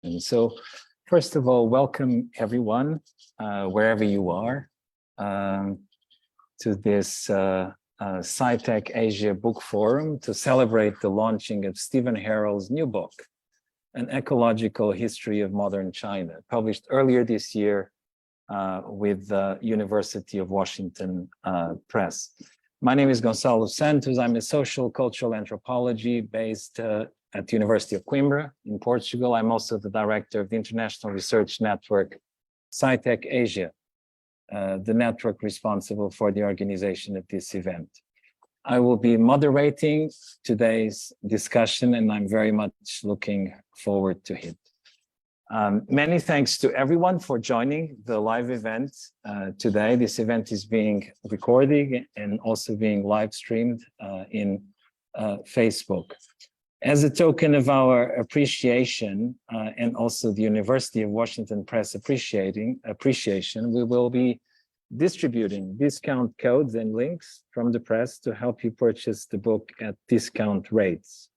And so, first of all, welcome everyone, wherever you are, to this Sci-Tech Asia Book Forum to celebrate the launching of Stevan Harrell's new book, An Ecological History of Modern China, published earlier this year with the University of Washington Press. My name is Gonçalo Santos. I'm a social cultural anthropology based at the University of Coimbra in Portugal. I'm also the director of the international research network Sci-Tech Asia, the network responsible for the organization of this event. I will be moderating today's discussion, and I'm very much looking forward to it. Many thanks to everyone for joining the live event today. This event is being recorded and also being live streamed in Facebook. As a token of our appreciation and also the University of Washington Press appreciation, we will be distributing discount codes and links from the press to help you purchase the book at discount rates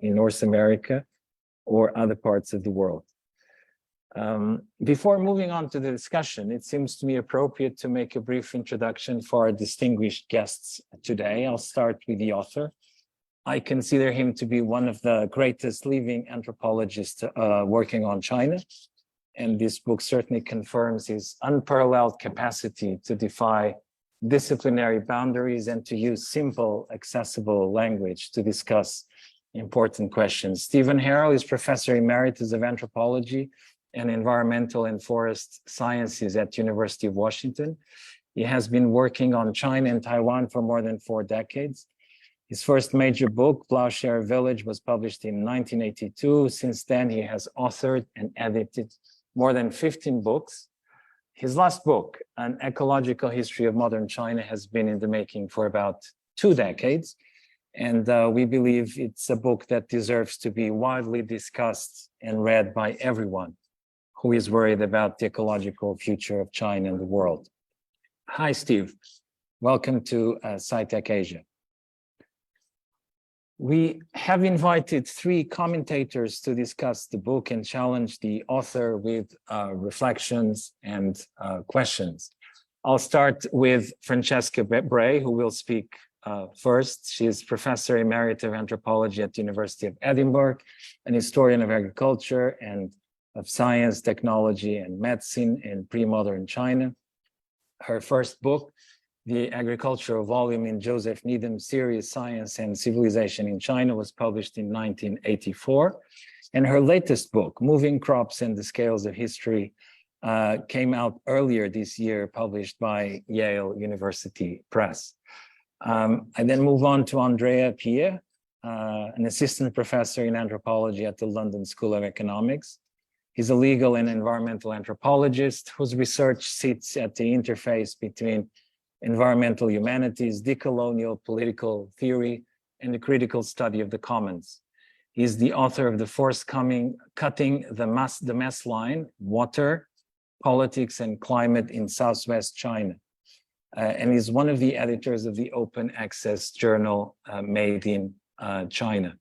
in North America or other parts of the world. Before moving on to the discussion, it seems to me appropriate to make a brief introduction for our distinguished guests today. I'll start with the author. I consider him to be one of the greatest living anthropologists working on China, and this book certainly confirms his unparalleled capacity to defy disciplinary boundaries and to use simple, accessible language to discuss important questions. Stevan Harrell is Professor Emeritus of Anthropology and Environmental and Forest Sciences at University of Washington. He has been working on China and Taiwan for more than 4 decades. His first major book, Plowshare Village, was published in 1982. Since then, he has authored and edited more than 15 books. His last book, An Ecological History of Modern China, has been in the making for about 2 decades. And we believe it's a book that deserves to be widely discussed and read by everyone who is worried about the ecological future of China and the world. Hi, Steve. Welcome to Sci-Tech Asia. We have invited 3 commentators to discuss the book and challenge the author with reflections and questions. I'll start with Francesca Bray, who will speak first. She is Professor Emerita of Anthropology at the University of Edinburgh, an historian of agriculture and of science, technology, and medicine in pre-modern China. Her first book, the agricultural volume in Joseph Needham's series, Science and Civilization in China, was published in 1984. And her latest book, Moving Crops and the Scales of History, came out earlier this year, published by Yale University Press. I then move on to Andrea Pierre, an assistant professor in anthropology at the London School of Economics. He's a legal and environmental anthropologist whose research sits at the interface between environmental humanities, decolonial political theory, and the critical study of the commons. He's the author of the forthcoming Cutting the Mess Line, Water, Politics, and Climate in Southwest China. And is one of the editors of the open access journal Made in China.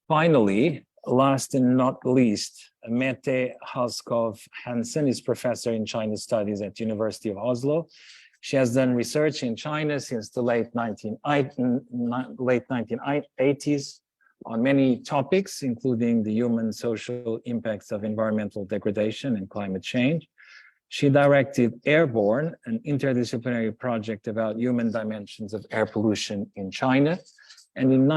Finally, last and not least, Mette Halskov Hansen is professor in China Studies at University of Oslo. She has done research in China since the late 1980s on many topics, including the human social impacts of environmental degradation and climate change. She directed Airborne, an interdisciplinary project about human dimensions of air pollution in China. And in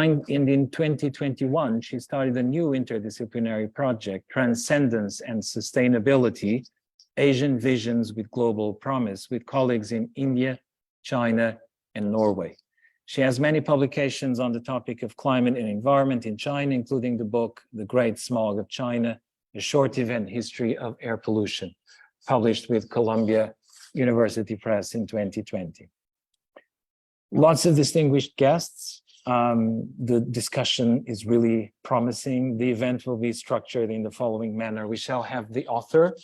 2021, she started a new interdisciplinary project, Transcendence and Sustainability, Asian Visions with Global Promise, with colleagues in India, China, and Norway. She has many publications on the topic of climate and environment in China, including the book, The Great Smog of China, A Short Event History of Air Pollution, published with Columbia University Press in 2020. Lots of distinguished guests. The discussion is really promising. The event will be structured in the following manner. We shall have the author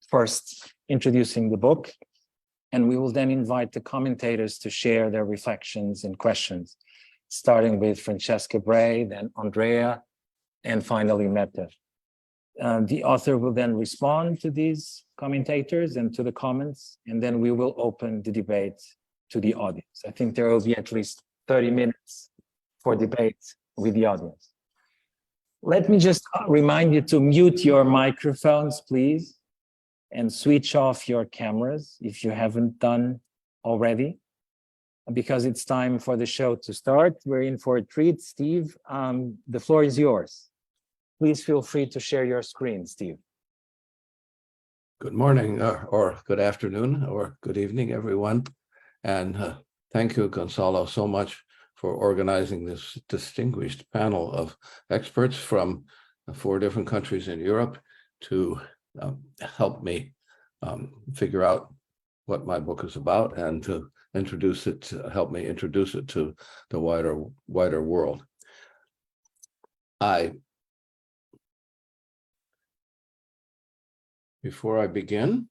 first introducing the book, and we will then invite the commentators to share their reflections and questions, starting with Francesca Bray, then Andrea, and finally meta. The author will then respond to these commentators and to the comments, and then we will open the debate to the audience. I think there will be at least 30 minutes for debate with the audience. Let me just remind you to mute your microphones, please, and switch off your cameras if you haven't done already, because it's time for the show to start. We're in for a treat. Steve, the floor is yours. Please feel free to share your screen, Steve. Good morning, or good afternoon, or good evening, everyone. And thank you, Gonzalo, so much for organizing this distinguished panel of experts from 4 different countries in Europe to help me figure out what my book is about and to introduce it, help me introduce it to the wider world. Before I begin,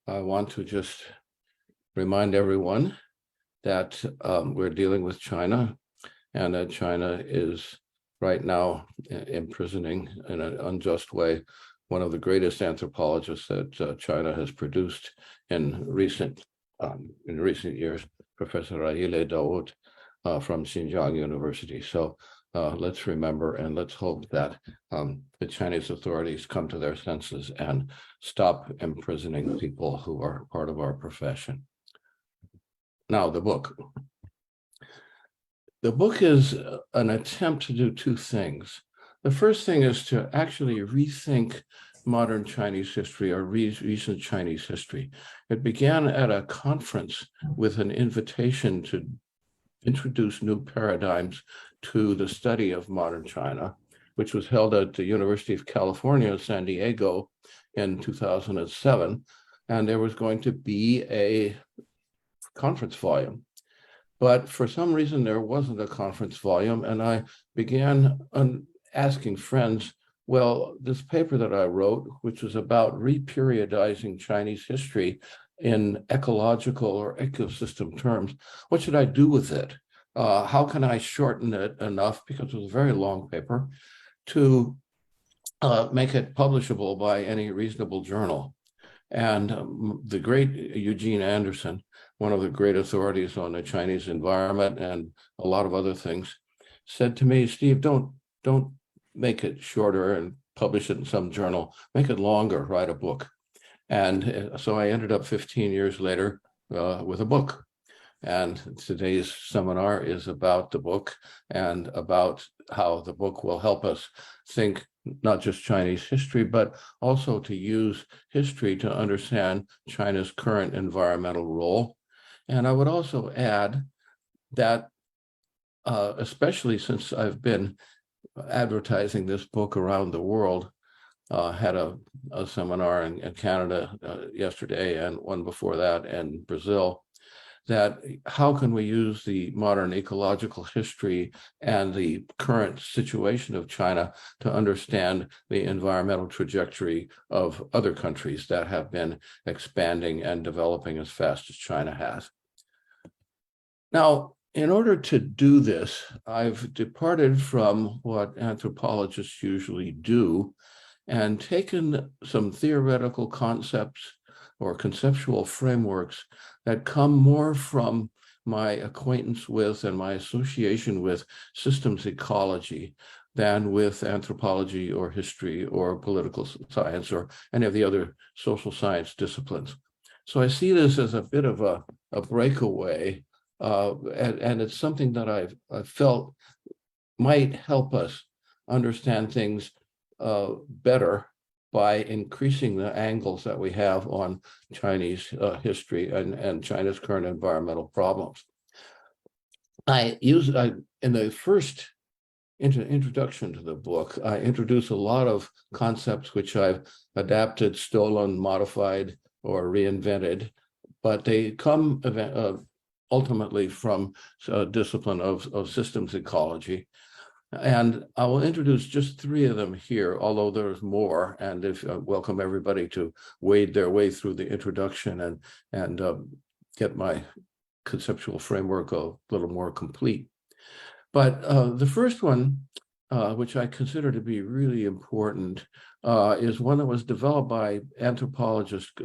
I want to just remind everyone that we're dealing with China, and that China is right now imprisoning in an unjust way one of the greatest anthropologists that China has produced in recent years, Professor Rahile Daoud from Xinjiang University. So let's remember and let's hope that the Chinese authorities come to their senses and stop imprisoning people who are part of our profession. Now, the book. The book is an attempt to do 2 things. The first thing is to actually rethink modern Chinese history or recent Chinese history. It began at a conference with an invitation to introduce new paradigms to the study of modern China, which was held at the University of California, San Diego in 2007. And there was going to be a conference volume. But for some reason, there wasn't a conference volume. And I began asking friends, well, this paper that I wrote, which was about reperiodizing Chinese history in ecological or ecosystem terms, what should I do with it? How can I shorten it enough, because it was a very long paper, to make it publishable by any reasonable journal? And the great Eugene Anderson, one of the great authorities on the Chinese environment and a lot of other things, said to me, Steve, don't make it shorter and publish it in some journal. Make it longer, write a book. And so I ended up 15 years later with a book. And today's seminar is about the book and about how the book will help us think not just Chinese history, but also to use history to understand China's current environmental role. And I would also add that, especially since I've been advertising this book around the world, had a seminar in Canada yesterday and one before that in Brazil, that how can we use the modern ecological history and the current situation of China to understand the environmental trajectory of other countries that have been expanding and developing as fast as China has. Now, in order to do this, I've departed from what anthropologists usually do and taken some theoretical concepts or conceptual frameworks that come more from my acquaintance with and my association with systems ecology than with anthropology or history or political science or any of the other social science disciplines. So I see this as a bit of a breakaway, and it's something that I've felt might help us understand things better by increasing the angles that we have on Chinese history and China's current environmental problems. In the first introduction to the book, I introduce a lot of concepts which I've adapted, stolen, modified, or reinvented, but they come ultimately from a discipline of systems ecology. And I will introduce just 3 of them here, although there's more, and welcome everybody to wade their way through the introduction and get my conceptual framework a little more complete. But the first one which I consider to be really important, is one that was developed by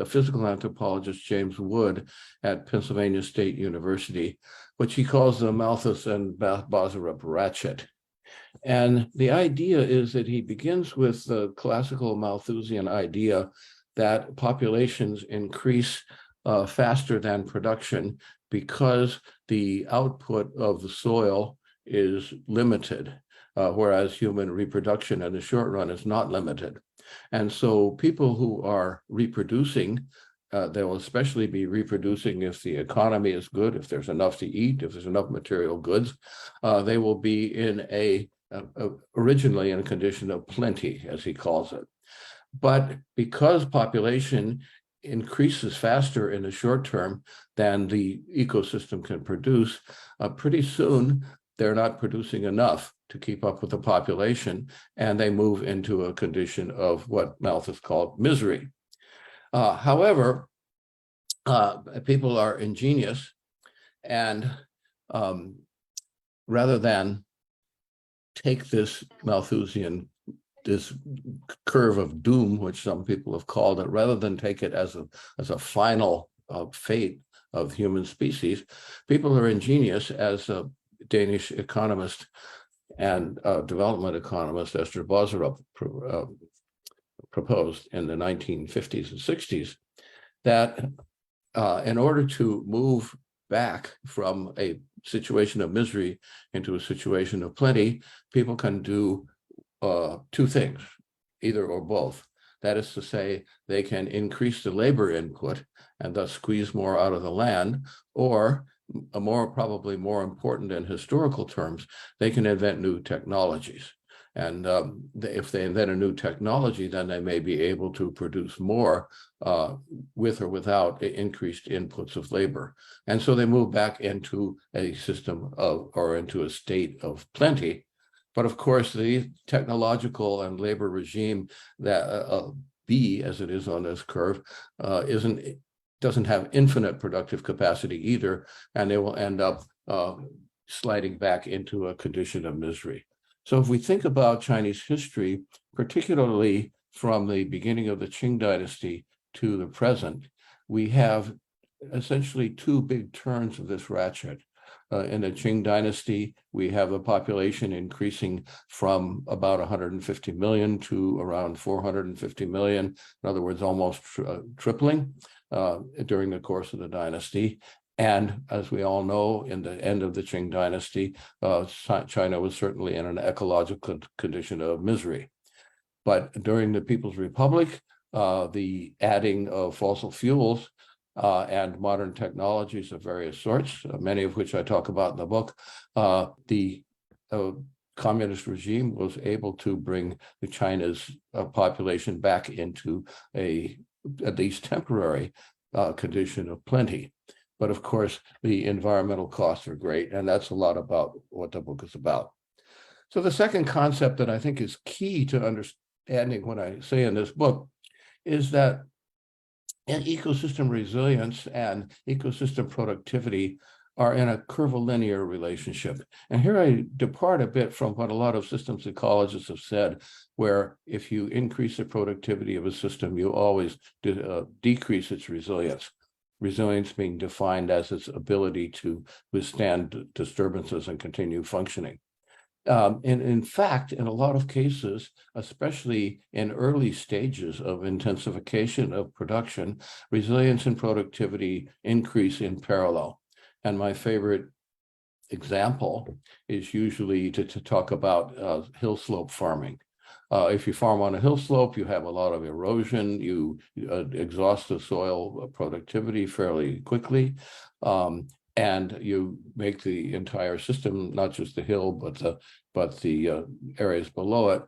physical anthropologist James Wood at Pennsylvania State University, which he calls the Malthus and Boserup ratchet. And the idea is that he begins with the classical Malthusian idea that populations increase faster than production because the output of the soil is limited, whereas human reproduction in the short run is not limited. And so people who are reproducing, they will especially be reproducing if the economy is good, if there's enough to eat, if there's enough material goods, they will be in originally in a condition of plenty, as he calls it. But because population increases faster in the short term than the ecosystem can produce, pretty soon they're not producing enough to keep up with the population, and they move into a condition of what Malthus called misery. However, people are ingenious, and rather than take this Malthusian, this curve of doom, which some people have called it, rather than take it as a final fate of human species, people are ingenious, as a Danish economist and development economist Esther Boserup proposed in the 1950s and 60s, that in order to move back from a situation of misery into a situation of plenty, people can do two things, either or both. That is to say, they can increase the labor input and thus squeeze more out of the land, or probably more important in historical terms, they can invent new technologies. And if they invent a new technology, then they may be able to produce more with or without increased inputs of labor. And so they move back into a system or into a state of plenty. But of course, the technological and labor regime that B, as it is on this curve, doesn't have infinite productive capacity either, and they will end up sliding back into a condition of misery. So if we think about Chinese history, particularly from the beginning of the Qing dynasty to the present, we have essentially two big turns of this ratchet. In the Qing dynasty, we have a population increasing from about 150 million to around 450 million. In other words, almost tripling during the course of the dynasty. And as we all know, in the end of the Qing dynasty, China was certainly in an ecological condition of misery. But during the People's Republic, the adding of fossil fuels and modern technologies of various sorts, many of which I talk about in the book, the communist regime was able to bring China's population back into at least temporary condition of plenty. But of course, the environmental costs are great, and that's a lot about what the book is about. So the second concept that I think is key to understanding what I say in this book is that ecosystem resilience and ecosystem productivity are in a curvilinear relationship. And here I depart a bit from what a lot of systems ecologists have said, where if you increase the productivity of a system, you always decrease its resilience. Resilience being defined as its ability to withstand disturbances and continue functioning. And in fact, in a lot of cases, especially in early stages of intensification of production, resilience and productivity increase in parallel. And my favorite example is usually to talk about hill slope farming. If you farm on a hill slope, you have a lot of erosion, you exhaust the soil productivity fairly quickly, and you make the entire system, not just the hill, but the areas below it,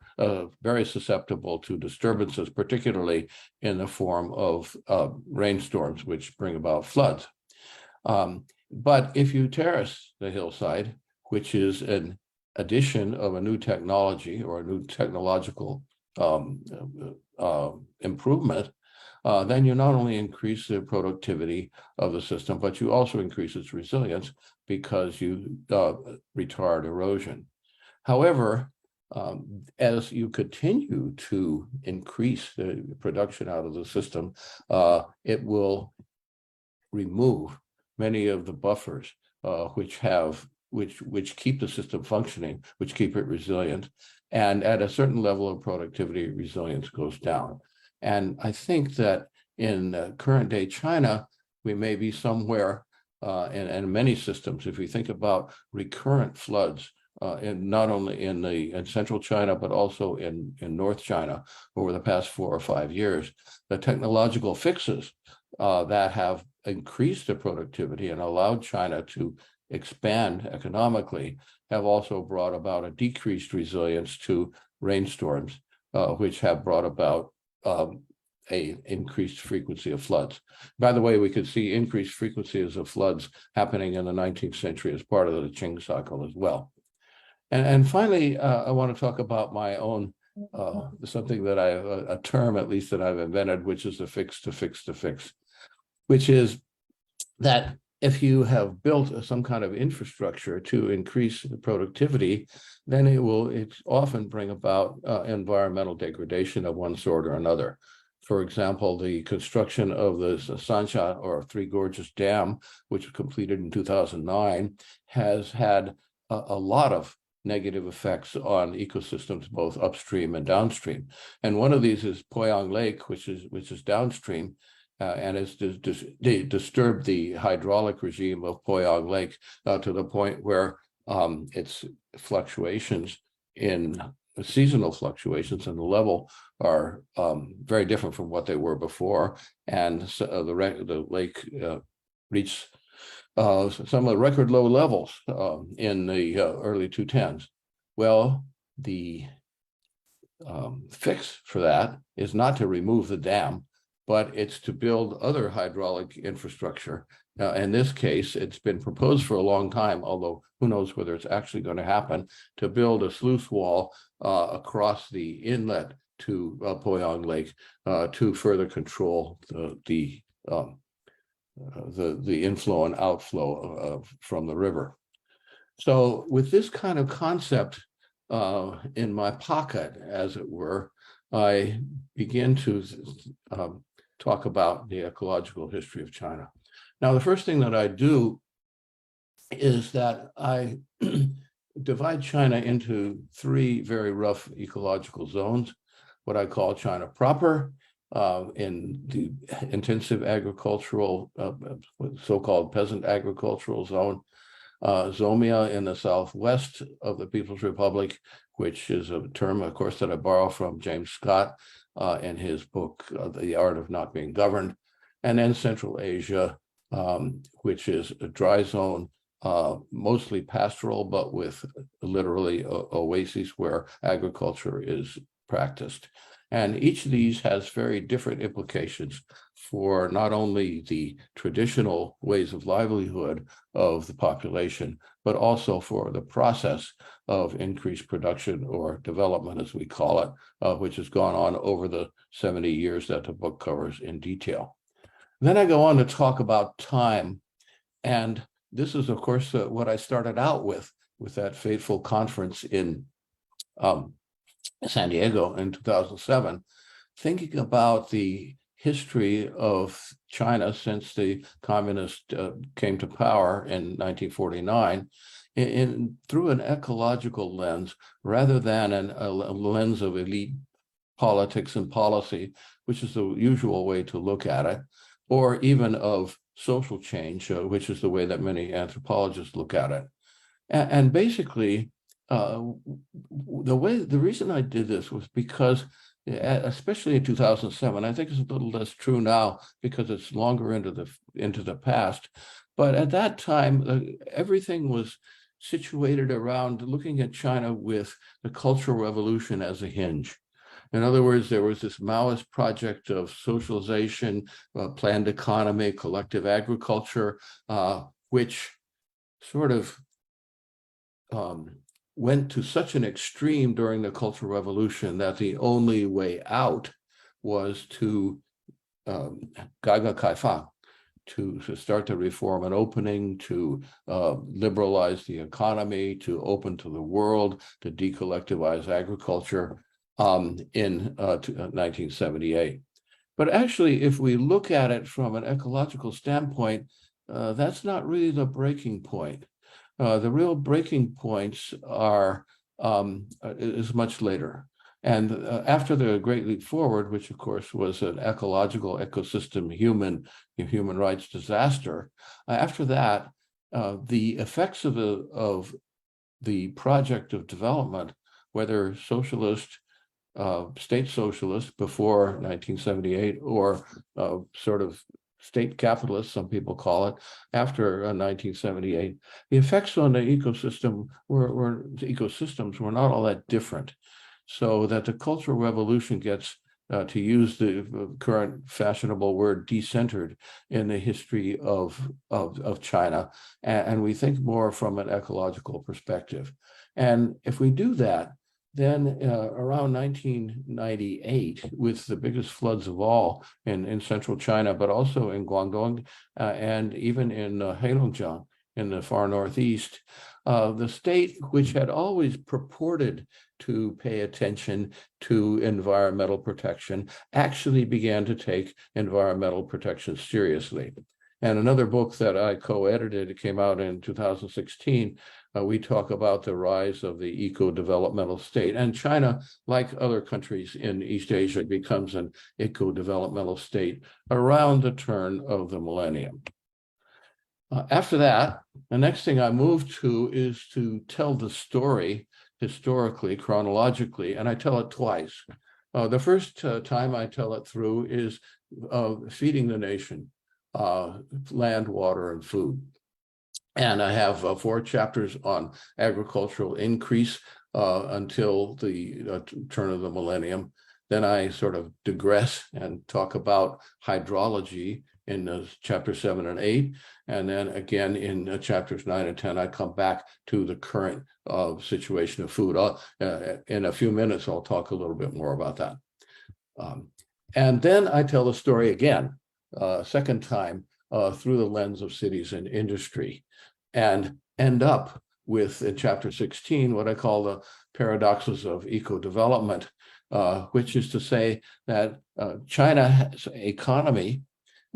very susceptible to disturbances, particularly in the form of rainstorms, which bring about floods. But if you terrace the hillside, which is an addition of a new technology or a new technological improvement, then you not only increase the productivity of the system, but you also increase its resilience because you retard erosion. However, as you continue to increase the production out of the system, it will remove many of the buffers which keep the system functioning, which keep it resilient. And at a certain level of productivity, resilience goes down. And I think that in current day China, we may be somewhere in many systems, if we think about recurrent floods, in not only in central China, but also in North China over the past 4 or 5 years, the technological fixes that have increased the productivity and allowed China to expand economically have also brought about a decreased resilience to rainstorms, which have brought about a increased frequency of floods. By the way, we could see increased frequencies of floods happening in the 19th century as part of the Qing cycle as well. And finally, I want to talk about my own, something that a term at least that I've invented, which is the fix to fix to fix, which is that if you have built some kind of infrastructure to increase the productivity, then it often bring about environmental degradation of one sort or another. For example, the construction of the Sansha or Three Gorges Dam, which was completed in 2009, has had a lot of negative effects on ecosystems, both upstream and downstream. And one of these is Poyang Lake, which is downstream, and it's disturbed the hydraulic regime of Poyang Lake to the point where its fluctuations in seasonal fluctions in the level are very different from what they were before, and so the lake reached some of the record low levels in the early 2010s. Well, the fix for that is not to remove the dam, but it's to build other hydraulic infrastructure. In this case, it's been proposed for a long time, although who knows whether it's actually going to happen, to build a sluice wall across the inlet to Poyang Lake to further control the inflow and outflow from the river. So with this kind of concept in my pocket, as it were, I begin to talk about the ecological history of China. Now, the first thing that I do is that I divide China into 3 very rough ecological zones, what I call China proper, in the intensive agricultural, so-called peasant agricultural zone, Zomia in the southwest of the People's Republic, which is a term, of course, that I borrow from James Scott in his book, The Art of Not Being Governed, and then Central Asia, which is a dry zone, mostly pastoral, but with literally oases where agriculture is practiced. And each of these has very different implications for not only the traditional ways of livelihood of the population, but also for the process of increased production or development, as we call it, which has gone on over the 70 years that the book covers in detail. Then I go on to talk about time. And this is, of course, what I started out with that fateful conference in San Diego in 2007, thinking about the history of China since the communists came to power in 1949 through an ecological lens rather than a lens of elite politics and policy, which is the usual way to look at it, or even of social change, which is the way that many anthropologists look at it. And basically, the reason I did this was because, especially in 2007, I think it's a little less true now because it's longer into the past. But at that time, everything was situated around looking at China with the Cultural Revolution as a hinge. In other words, there was this Maoist project of socialization, planned economy, collective agriculture, which sort of went to such an extreme during the Cultural Revolution that the only way out was to Gaiga Kaifang, to start to reform an opening, to liberalize the economy, to open to the world, to decollectivize agriculture in 1978. But actually, if we look at it from an ecological standpoint, that's not really the breaking point. The real breaking points is much later. And after the Great Leap Forward, which of course was an ecological, ecosystem, human rights disaster, after that, the effects of the project of development, whether socialist, state socialist before 1978, or sort of state capitalist, some people call it, after 1978, the effects on the ecosystem ecosystems were not all that different. So that the Cultural Revolution gets, to use the current fashionable word, decentered in the history of China, and we think more from an ecological perspective. And if we do that, then around 1998, with the biggest floods of all in central China, but also in Guangdong and even in Heilongjiang in the far northeast, the state, which had always purported to pay attention to environmental protection, actually began to take environmental protection seriously. And another book that I co-edited, it came out in 2016, we talk about the rise of the eco-developmental state. And China, like other countries in East Asia, becomes an eco-developmental state around the turn of the millennium. After that, the next thing I moved to is to tell the story historically, chronologically, and I tell it twice. The first time I tell it through is feeding the nation, land, water, and food. And I have 4 chapters on agricultural increase until the turn of the millennium. Then I sort of digress and talk about hydrology in chapter 7 and 8. And then again in chapters 9 and 10, I come back to the current situation of food. In a few minutes, I'll talk a little bit more about that. And then I tell the story again, second time, through the lens of cities and industry, and end up with, in chapter 16, what I call the paradoxes of eco-development, which is to say that China's economy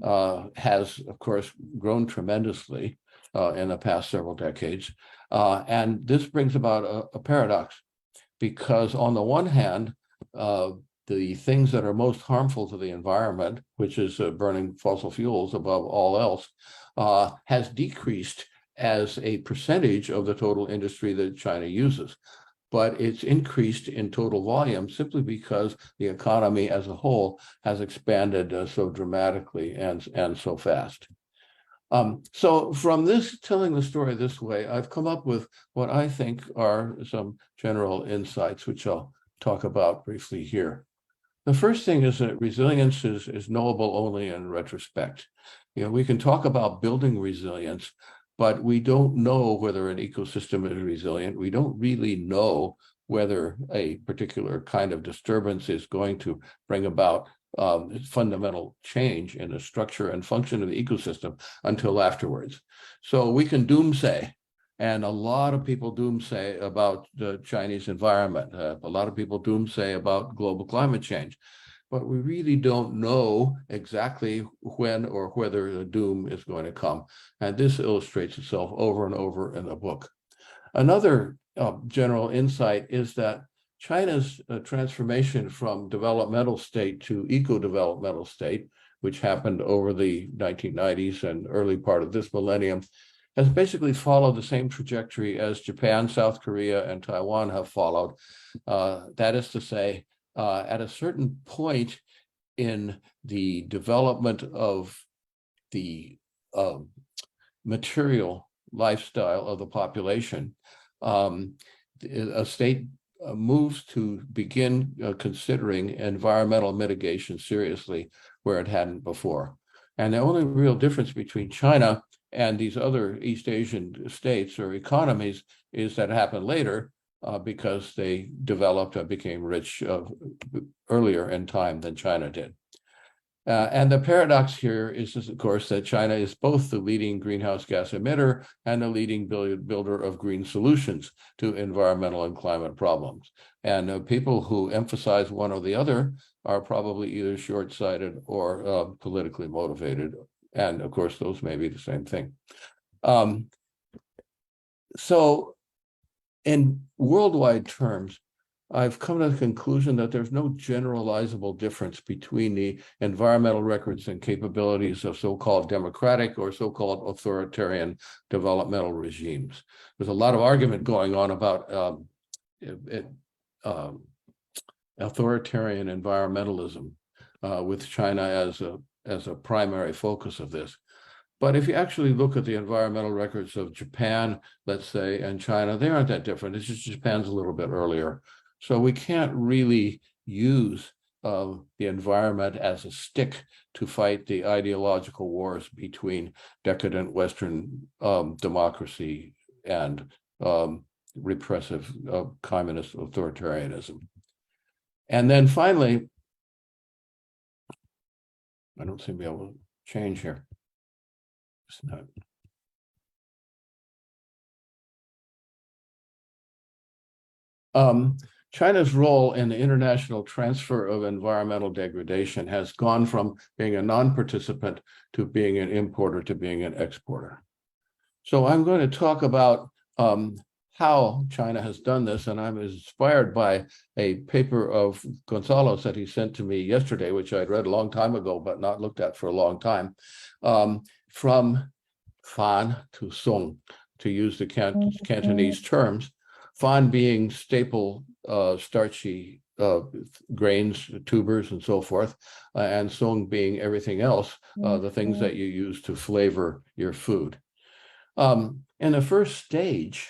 has, of course, grown tremendously in the past several decades. And this brings about a paradox, because on the one hand, the things that are most harmful to the environment, which is burning fossil fuels above all else, has decreased as a percentage of the total industry that China uses. But it's increased in total volume simply because the economy as a whole has expanded so dramatically and so fast. So from this, telling the story this way, I've come up with what I think are some general insights, which I'll talk about briefly here. The first thing is that resilience is knowable only in retrospect. You know, we can talk about building resilience, but we don't know whether an ecosystem is resilient. We don't really know whether a particular kind of disturbance is going to bring about fundamental change in the structure and function of the ecosystem until afterwards. So we can doomsay, and a lot of people doomsay about the Chinese environment. A lot of people doomsay about global climate change. But we really don't know exactly when or whether the doom is going to come. And this illustrates itself over and over in the book. Another general insight is that China's transformation from developmental state to eco-developmental state, which happened over the 1990s and early part of this millennium, has basically followed the same trajectory as Japan, South Korea, and Taiwan have followed. That is to say, at a certain point in the development of the material lifestyle of the population, a state moves to begin considering environmental mitigation seriously where it hadn't before. And the only real difference between China and these other East Asian states or economies is that it happened later, because they developed and became rich earlier in time than China did. And the paradox here is, of course, that China is both the leading greenhouse gas emitter and the leading builder of green solutions to environmental and climate problems. And people who emphasize one or the other are probably either short-sighted or politically motivated. And of course, those may be the same thing. So in worldwide terms, I've come to the conclusion that there's no generalizable difference between the environmental records and capabilities of so-called democratic or so-called authoritarian developmental regimes. There's a lot of argument going on about authoritarian environmentalism with China as a primary focus of this. But if you actually look at the environmental records of Japan, let's say, and China, they aren't that different. It's just Japan's a little bit earlier. So we can't really use the environment as a stick to fight the ideological wars between decadent Western democracy and repressive communist authoritarianism. And then finally, I don't seem to be able to change here. It's not. China's role in the international transfer of environmental degradation has gone from being a non-participant to being an importer to being an exporter. So I'm going to talk about how China has done this, and I'm inspired by a paper of Gonzalo's that he sent to me yesterday, which I'd read a long time ago, but not looked at for a long time, from Fan to Song, to use the Cantonese terms. Fan being staple starchy grains, tubers, and so forth, and Song being everything else, the things that you use to flavor your food. In the first stage,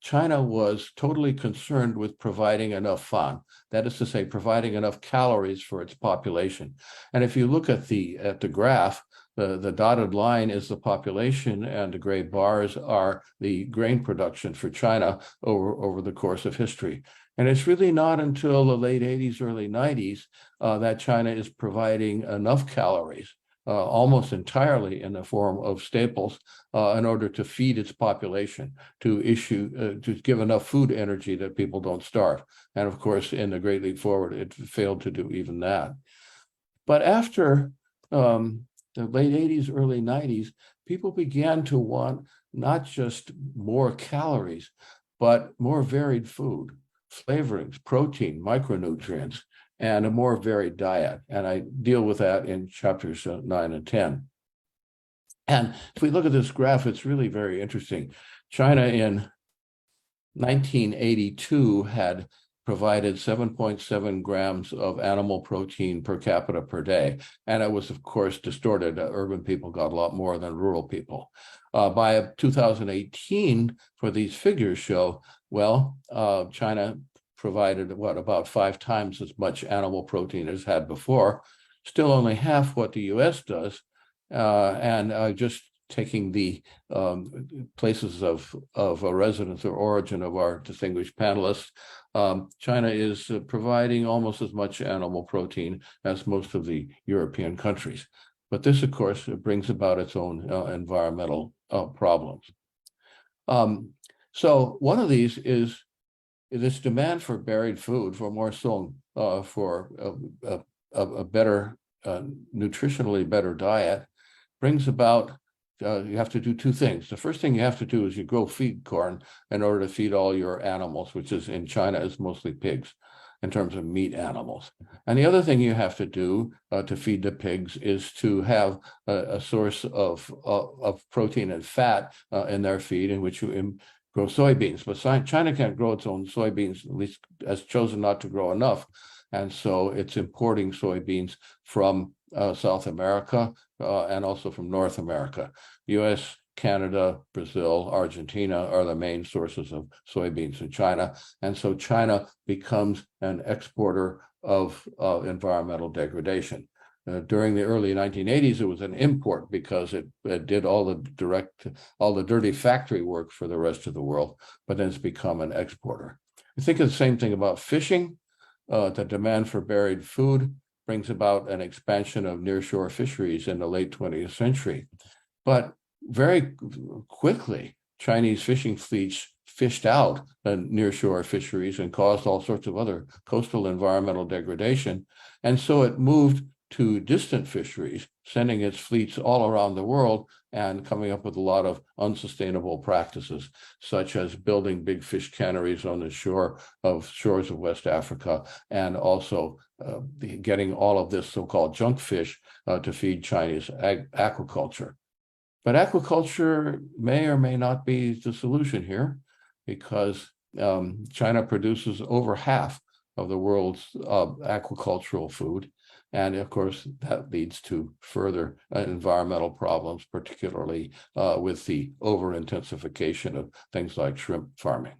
China was totally concerned with providing enough fan, that is to say, providing enough calories for its population. And if you look at the graph, the dotted line is the population, and the gray bars are the grain production for China over the course of history. And it's really not until the late 80s, early 90s that China is providing enough calories, almost entirely in the form of staples, in order to feed its population, to give enough food energy that people don't starve. And of course, in the Great Leap Forward, it failed to do even that. But after the late 80s, early 90s, people began to want not just more calories, but more varied food, flavorings, protein, micronutrients, and a more varied diet. And I deal with that in chapters 9 and 10. And if we look at this graph, it's really very interesting. China in 1982 had provided 7.7 grams of animal protein per capita per day. And it was, of course, distorted. Urban people got a lot more than rural people. By 2018, for these figures show, well, China provided, about 5 times as much animal protein as had before, still only half what the US does. And just taking the places of residence or origin of our distinguished panelists, China is providing almost as much animal protein as most of the European countries. But this, of course, brings about its own environmental problems. So one of these is this demand for buried food, for more song, for a better, nutritionally better diet, brings about you have to do 2 things. The first thing you have to do is you grow feed corn in order to feed all your animals, which is in China is mostly pigs in terms of meat animals. And the other thing you have to do to feed the pigs is to have a source of protein and fat in their feed, in which you grow soybeans. But China can't grow its own soybeans, at least has chosen not to grow enough. And so it's importing soybeans from South America and also from North America. US, Canada, Brazil, Argentina are the main sources of soybeans in China. And so China becomes an exporter of environmental degradation. During the early 1980s, it was an import because it did all the dirty factory work for the rest of the world, but then it's become an exporter. I think of the same thing about fishing. The demand for buried food brings about an expansion of nearshore fisheries in the late 20th century. But very quickly, Chinese fishing fleets fished out the nearshore fisheries and caused all sorts of other coastal environmental degradation. And so it moved to distant fisheries, sending its fleets all around the world and coming up with a lot of unsustainable practices, such as building big fish canneries on the shores of West Africa, and also getting all of this so-called junk fish to feed Chinese aquaculture. But aquaculture may or may not be the solution here, because China produces over half of the world's aquacultural food. And of course, that leads to further environmental problems, particularly with the over-intensification of things like shrimp farming.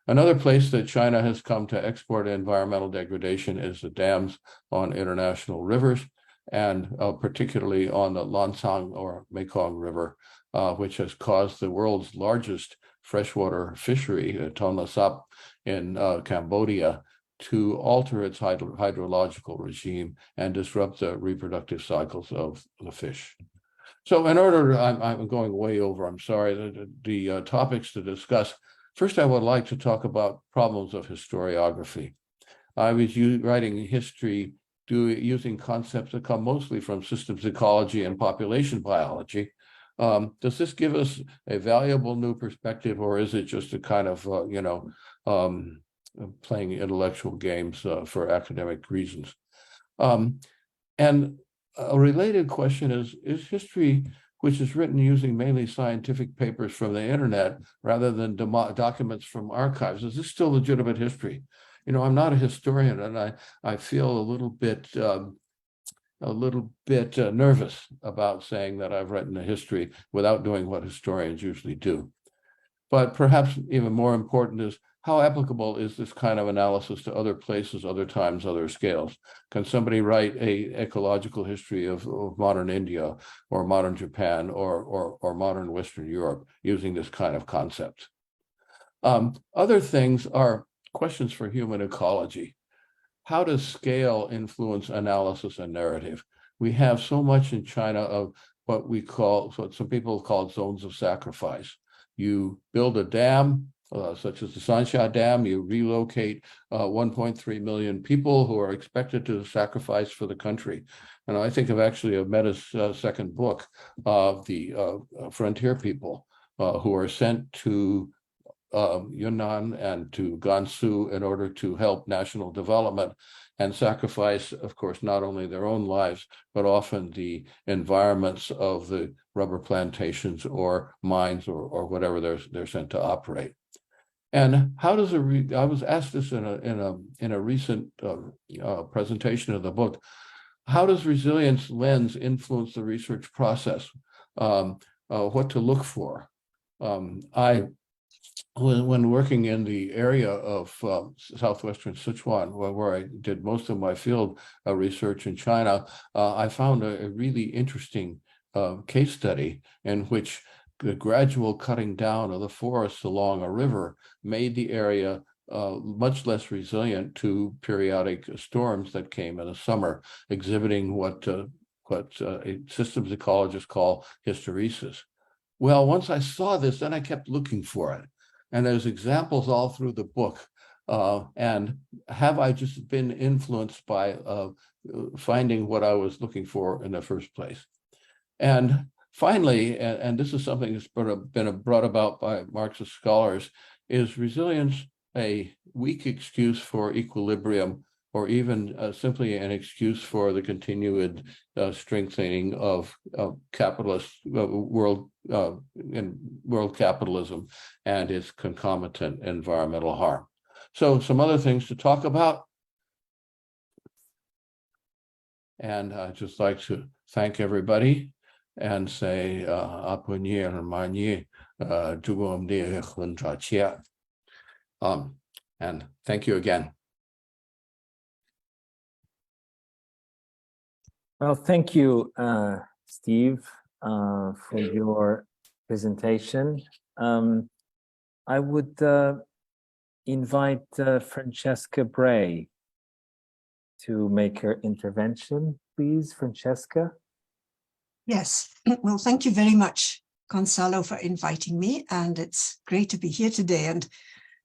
Another place that China has come to export environmental degradation is the dams on international rivers, and particularly on the Lancang or Mekong River, which has caused the world's largest freshwater fishery, Tonle Sap in Cambodia, to alter its hydrological regime and disrupt the reproductive cycles of the fish. So in order, I'm going way over, I'm sorry, the topics to discuss. First, I would like to talk about problems of historiography. I was writing history using concepts that come mostly from systems ecology and population biology. Does this give us a valuable new perspective, or is it just a kind of, playing intellectual games for academic reasons? And a related question is history, which is written using mainly scientific papers from the internet rather than documents from archives, is this still legitimate history? You know, I'm not a historian, and I feel a little bit nervous about saying that I've written a history without doing what historians usually do. But perhaps even more important is, how applicable is this kind of analysis to other places, other times, other scales? Can somebody write an ecological history of modern India or modern Japan or modern Western Europe using this kind of concept? Other things are questions for human ecology. How does scale influence analysis and narrative? We have so much in China of what some people call zones of sacrifice. You build a dam, such as the Sansha Dam, you relocate 1.3 million people who are expected to sacrifice for the country. And I think of actually Meta's second book of the frontier people who are sent to Yunnan and to Gansu in order to help national development, and sacrifice, of course, not only their own lives, but often the environments of the rubber plantations or mines or whatever they're sent to operate. And how does I was asked this in a recent presentation of the book. How does resilience lens influence the research process? What to look for? When working in the area of southwestern Sichuan, where I did most of my field research in China, I found a really interesting case study in which the gradual cutting down of the forests along a river made the area much less resilient to periodic storms that came in the summer, exhibiting what systems ecologists call hysteresis. Well, once I saw this, then I kept looking for it. And there's examples all through the book. And have I just been influenced by finding what I was looking for in the first place? And finally, and this is something that's been brought about by Marxist scholars, is resilience a weak excuse for equilibrium, or even simply an excuse for the continued strengthening of capitalist world capitalism and its concomitant environmental harm? So some other things to talk about. And I'd just like to thank everybody and say, and thank you again. Well, thank you, Steve, for your presentation. I would invite Francesca Bray to make her intervention, please, Francesca? Yes, well, thank you very much, Gonzalo, for inviting me. And it's great to be here today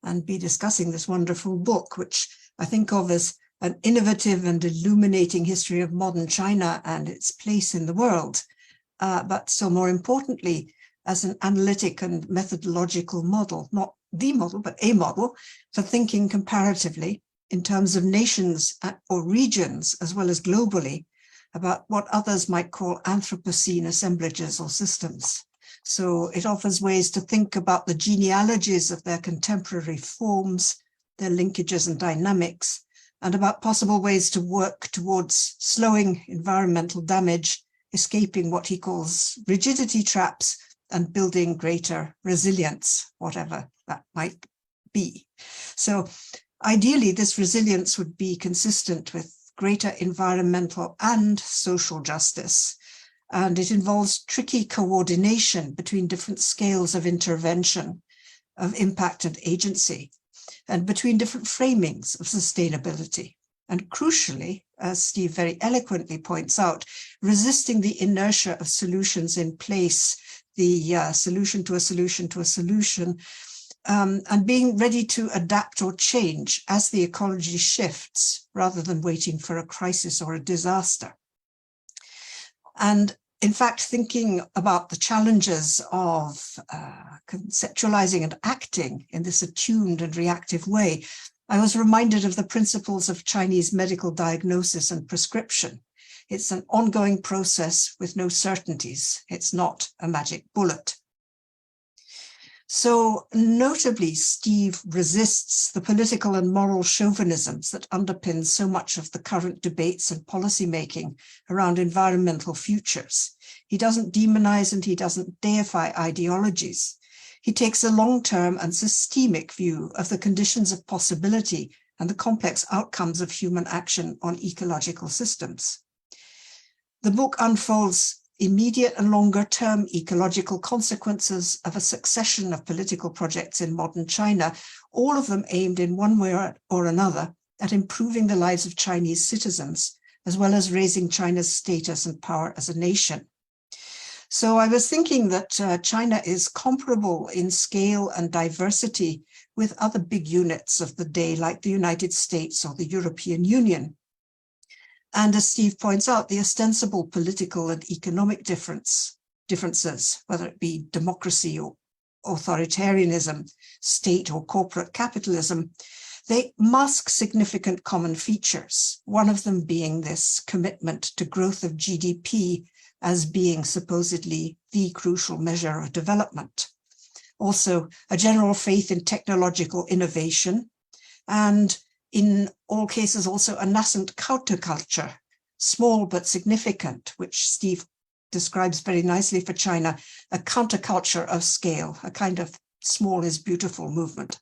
and be discussing this wonderful book, which I think of as an innovative and illuminating history of modern China and its place in the world. But so more importantly, as an analytic and methodological model, not the model, but a model for thinking comparatively in terms of nations or regions, as well as globally, about what others might call Anthropocene assemblages or systems. So it offers ways to think about the genealogies of their contemporary forms, their linkages and dynamics, and about possible ways to work towards slowing environmental damage, escaping what he calls rigidity traps, and building greater resilience, whatever that might be. So ideally, this resilience would be consistent with greater environmental and social justice. And it involves tricky coordination between different scales of intervention, of impact and agency, and between different framings of sustainability. And crucially, as Steve very eloquently points out, resisting the inertia of solutions in place, the solution to a solution to a solution, and being ready to adapt or change as the ecology shifts, rather than waiting for a crisis or a disaster. And in fact, thinking about the challenges of conceptualizing and acting in this attuned and reactive way, I was reminded of the principles of Chinese medical diagnosis and prescription. It's an ongoing process with no certainties. It's not a magic bullet. So notably, Steve resists the political and moral chauvinisms that underpin so much of the current debates and policymaking around environmental futures. He doesn't demonize and he doesn't deify ideologies. He takes a long-term and systemic view of the conditions of possibility and the complex outcomes of human action on ecological systems. The book unfolds immediate and longer-term ecological consequences of a succession of political projects in modern China, all of them aimed in one way or another at improving the lives of Chinese citizens, as well as raising China's status and power as a nation. So I was thinking that China is comparable in scale and diversity with other big units of the day, like the United States or the European Union. And as Steve points out, the ostensible political and economic differences, whether it be democracy or authoritarianism, state or corporate capitalism, they mask significant common features, one of them being this commitment to growth of GDP as being supposedly the crucial measure of development. Also, a general faith in technological innovation, and in all cases also a nascent counterculture, small but significant, which Steve describes very nicely for China, a counterculture of scale, a kind of small is beautiful movement.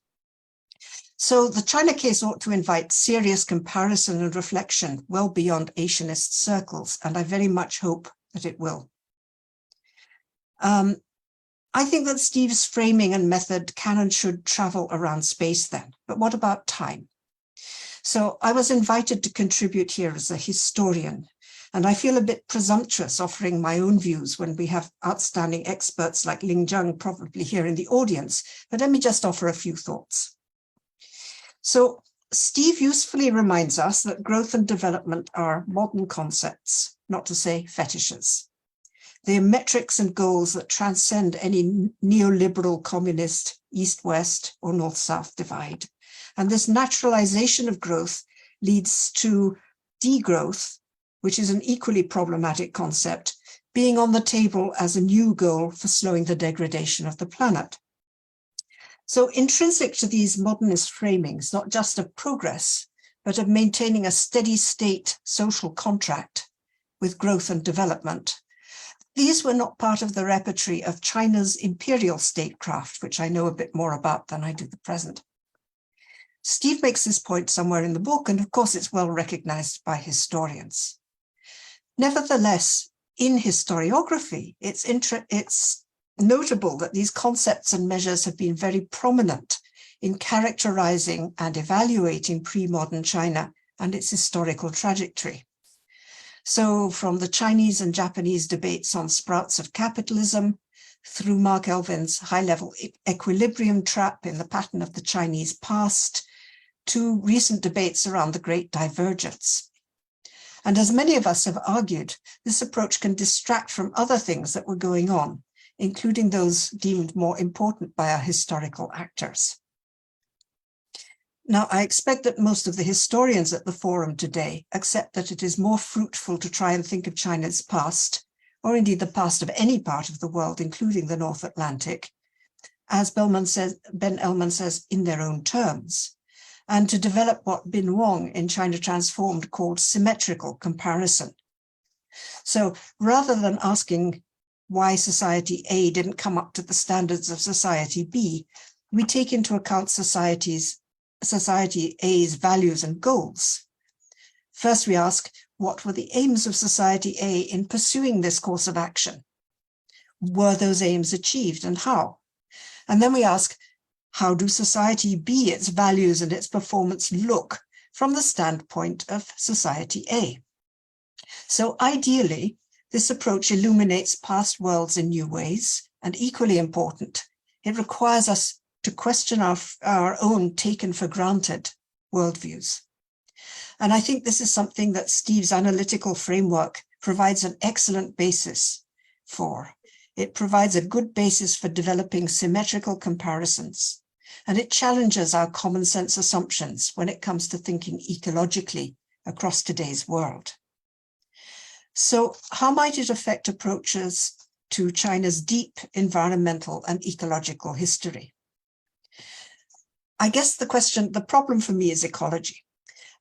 So the China case ought to invite serious comparison and reflection well beyond Asianist circles, and I very much hope that it will. I think that Steve's framing and method can and should travel around space then, but what about time? So I was invited to contribute here as a historian, and I feel a bit presumptuous offering my own views when we have outstanding experts like Ling Zheng probably here in the audience, but let me just offer a few thoughts. So Steve usefully reminds us that growth and development are modern concepts, not to say fetishes. They are metrics and goals that transcend any neoliberal communist east-west or north-south divide. And this naturalization of growth leads to degrowth, which is an equally problematic concept, being on the table as a new goal for slowing the degradation of the planet. So intrinsic to these modernist framings, not just of progress, but of maintaining a steady state social contract with growth and development, these were not part of the repertory of China's imperial statecraft, which I know a bit more about than I do the present. Steve makes this point somewhere in the book, and of course it's well recognized by historians. Nevertheless, in historiography, it's notable that these concepts and measures have been very prominent in characterizing and evaluating pre-modern China and its historical trajectory. So from the Chinese and Japanese debates on sprouts of capitalism, through Mark Elvin's high-level equilibrium trap in the pattern of the Chinese past, to recent debates around the Great Divergence. And as many of us have argued, this approach can distract from other things that were going on, including those deemed more important by our historical actors. Now, I expect that most of the historians at the forum today accept that it is more fruitful to try and think of China's past, or indeed the past of any part of the world, including the North Atlantic, as Ben Elman says, in their own terms, and to develop what Bin Wong in China Transformed called symmetrical comparison. So rather than asking why society A didn't come up to the standards of society B, we take into account society A's values and goals. First, we ask, what were the aims of society A in pursuing this course of action? Were those aims achieved, and how? And then we ask, how do society B, its values and its performance look from the standpoint of society A? So ideally, this approach illuminates past worlds in new ways, and equally important, it requires us to question our own taken for granted worldviews. And I think this is something that Steve's analytical framework provides an excellent basis for. It provides a good basis for developing symmetrical comparisons, and it challenges our common sense assumptions when it comes to thinking ecologically across today's world. So how might it affect approaches to China's deep environmental and ecological history? I guess the problem for me is ecology.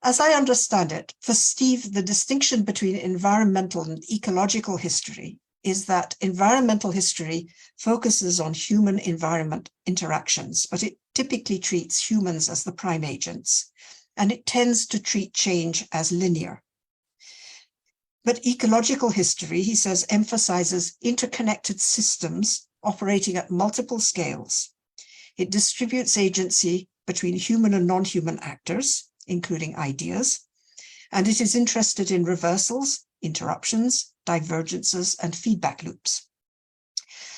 As I understand it, for Steve, the distinction between environmental and ecological history is that environmental history focuses on human-environment interactions, but it typically treats humans as the prime agents, and it tends to treat change as linear. But ecological history, he says, emphasizes interconnected systems operating at multiple scales. It distributes agency between human and non-human actors, including ideas, and it is interested in reversals, interruptions, divergences, and feedback loops.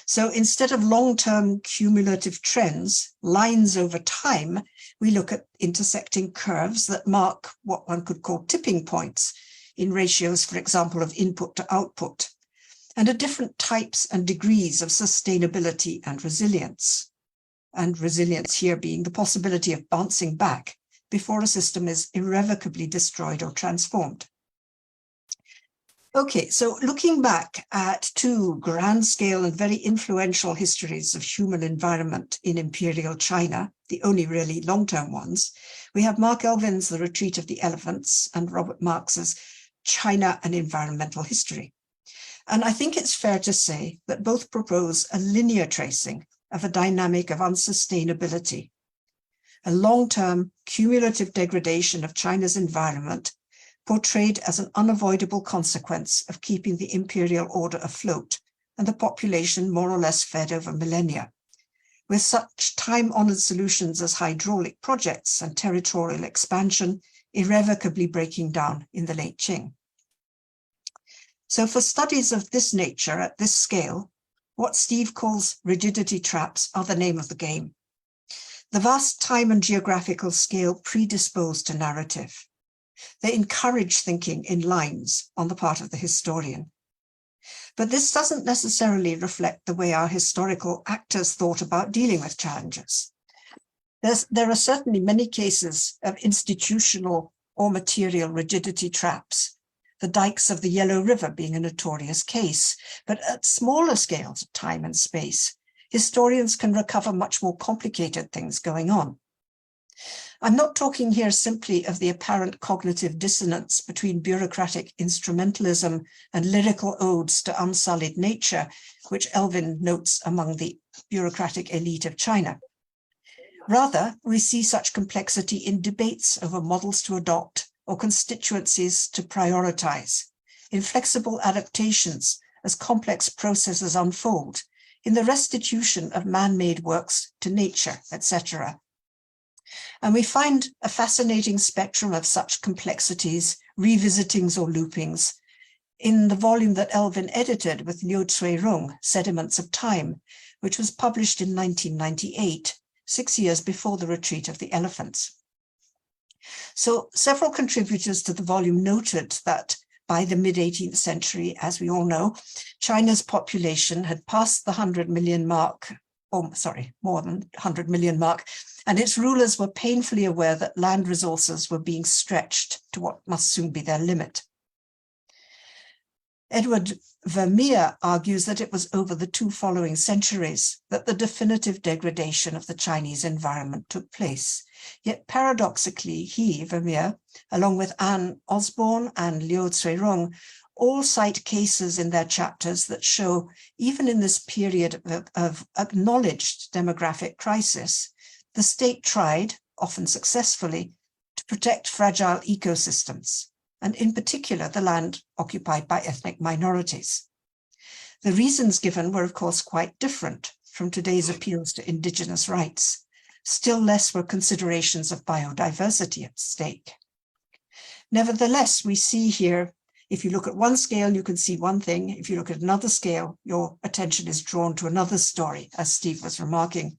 So instead of long-term cumulative trends, lines over time, we look at intersecting curves that mark what one could call tipping points in ratios, for example, of input to output, and at different types and degrees of sustainability and resilience. And resilience here being the possibility of bouncing back before a system is irrevocably destroyed or transformed. Okay, so looking back at two grand-scale and very influential histories of human environment in imperial China, the only really long-term ones, we have Mark Elvin's The Retreat of the Elephants and Robert Marx's China and Environmental History. And I think it's fair to say that both propose a linear tracing of a dynamic of unsustainability, a long-term cumulative degradation of China's environment portrayed as an unavoidable consequence of keeping the imperial order afloat and the population more or less fed over millennia, with such time-honored solutions as hydraulic projects and territorial expansion irrevocably breaking down in the late Qing. So for studies of this nature at this scale, what Steve calls rigidity traps are the name of the game. The vast time and geographical scale predispose to narrative. They encourage thinking in lines on the part of the historian. But this doesn't necessarily reflect the way our historical actors thought about dealing with challenges. There are certainly many cases of institutional or material rigidity traps, the dikes of the Yellow River being a notorious case, but at smaller scales of time and space, historians can recover much more complicated things going on. I'm not talking here simply of the apparent cognitive dissonance between bureaucratic instrumentalism and lyrical odes to unsullied nature, which Elvin notes among the bureaucratic elite of China. Rather, we see such complexity in debates over models to adopt or constituencies to prioritize, in flexible adaptations as complex processes unfold, in the restitution of man-made works to nature, etc. And we find a fascinating spectrum of such complexities, revisitings or loopings, in the volume that Elvin edited with Liu Cui-rung, Sediments of Time, which was published in 1998, 6 years before the retreat of the elephants. So several contributors to the volume noted that by the mid-18th century, as we all know, China's population had passed the 100 million mark, more than 100 million mark, and its rulers were painfully aware that land resources were being stretched to what must soon be their limit. Edward Vermeer argues that it was over the 2 following centuries that the definitive degradation of the Chinese environment took place. Yet paradoxically, Vermeer, along with Anne Osborne and Liu Cui-rung, all cite cases in their chapters that show, even in this period of acknowledged demographic crisis, the state tried, often successfully, to protect fragile ecosystems, and in particular the land occupied by ethnic minorities. The reasons given were, of course, quite different from today's appeals to indigenous rights. Still less were considerations of biodiversity at stake. Nevertheless, we see here, if you look at one scale, you can see one thing. If you look at another scale, your attention is drawn to another story, as Steve was remarking.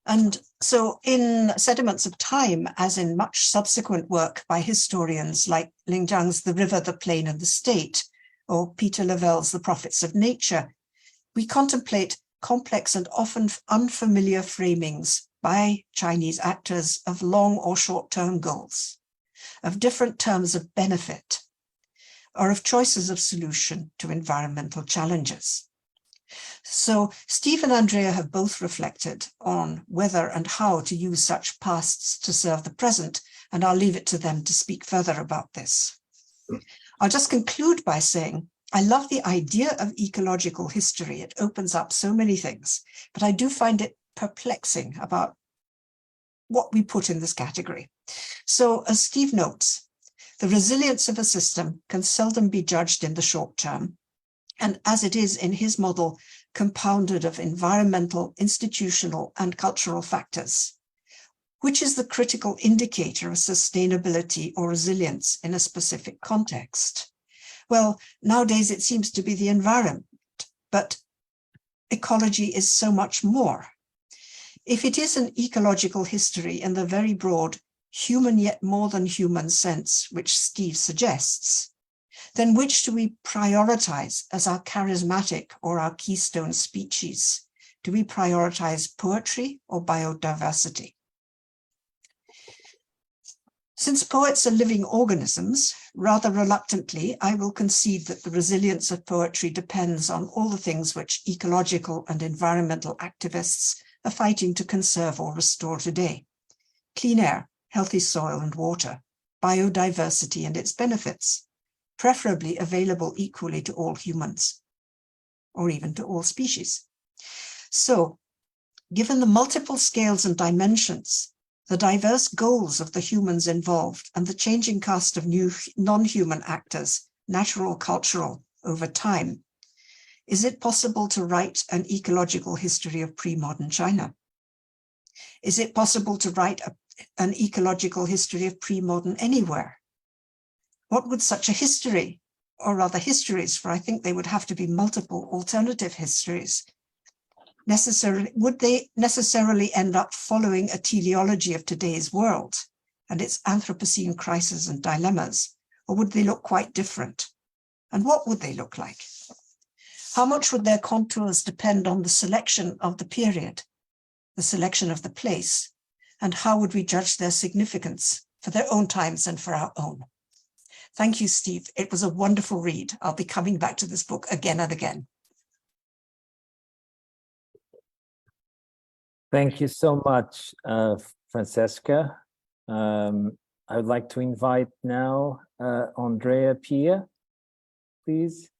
And so in Sediments of Time, as in much subsequent work by historians like Ling Zhang's The River, the Plain and the State, or Peter Lavelle's The Prophets of Nature, we contemplate complex and often unfamiliar framings by Chinese actors of long or short-term goals, of different terms of benefit, or of choices of solution to environmental challenges. So Steve and Andrea have both reflected on whether and how to use such pasts to serve the present, and I'll leave it to them to speak further about this. I'll just conclude by saying I love the idea of ecological history. It opens up so many things, but I do find it perplexing about what we put in this category. So as Steve notes, the resilience of a system can seldom be judged in the short term, and as it is in his model, compounded of environmental, institutional, and cultural factors. Which is the critical indicator of sustainability or resilience in a specific context? Well, nowadays it seems to be the environment, but ecology is so much more. If it is an ecological history in the very broad human yet more than human sense, which Steve suggests, then which do we prioritize as our charismatic or our keystone species? Do we prioritize poetry or biodiversity? Since poets are living organisms, rather reluctantly, I will concede that the resilience of poetry depends on all the things which ecological and environmental activists are fighting to conserve or restore today. Clean air, healthy soil and water, biodiversity and its benefits, preferably available equally to all humans, or even to all species. So, given the multiple scales and dimensions, the diverse goals of the humans involved, and the changing cast of new non-human actors, natural, cultural, over time, is it possible to write an ecological history of pre-modern China? Is it possible to write an ecological history of pre-modern anywhere? What would such a history, or rather histories, for I think they would have to be multiple alternative histories, would they necessarily end up following a teleology of today's world and its Anthropocene crises and dilemmas, or would they look quite different? And what would they look like? How much would their contours depend on the selection of the period, the selection of the place, and how would we judge their significance for their own times and for our own? Thank you, Steve. It was a wonderful read. I'll be coming back to this book again and again. Thank you so much, Francesca. I would like to invite now Andrea Pia, please.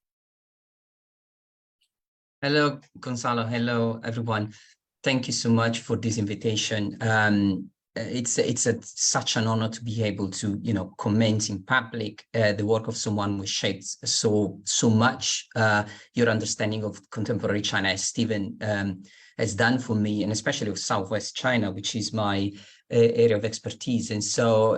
Hello, Gonzalo. Hello, everyone. Thank you so much for this invitation. It's such an honor to be able to, comment in public the work of someone who shaped so much your understanding of contemporary China, as Steven has done for me, and especially with Southwest China, which is my area of expertise. And so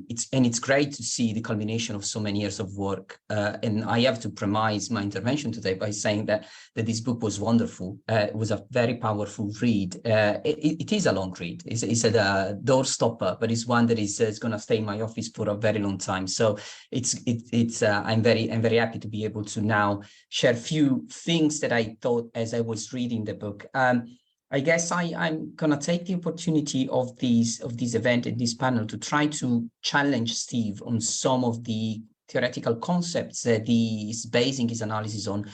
it's great to see the culmination of so many years of work. And I have to premise my intervention today by saying that this book was wonderful. It was a very powerful read. It is a long read. It's a door stopper, but it's one that is going to stay in my office for a very long time. So I'm very happy to be able to now share a few things that I thought as I was reading the book. I guess I'm going to take the opportunity of this event and this panel to try to challenge Steve on some of the theoretical concepts that he is basing his analysis on,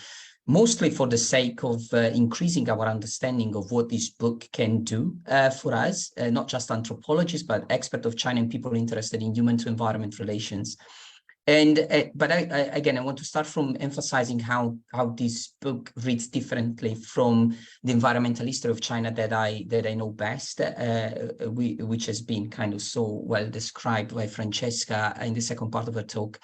mostly for the sake of increasing our understanding of what this book can do for us, not just anthropologists, but experts of China and people interested in human to environment relations. And but I want to start from emphasizing how this book reads differently from the environmental history of China that I know best, which has been kind of so well described by Francesca in the second part of her talk.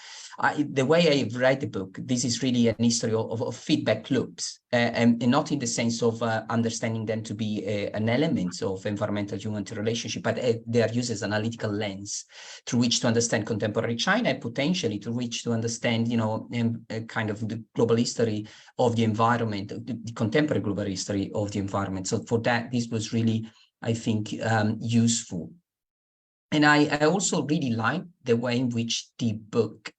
The way I've read the book, this is really an history of feedback loops, and not in the sense of understanding them to be an element of environmental human relationship, but they are used as an analytical lens through which to understand contemporary China, and potentially through which to understand, kind of the global history of the environment, the contemporary global history of the environment. So for that, this was really, I think, useful. And I also really like the way in which the book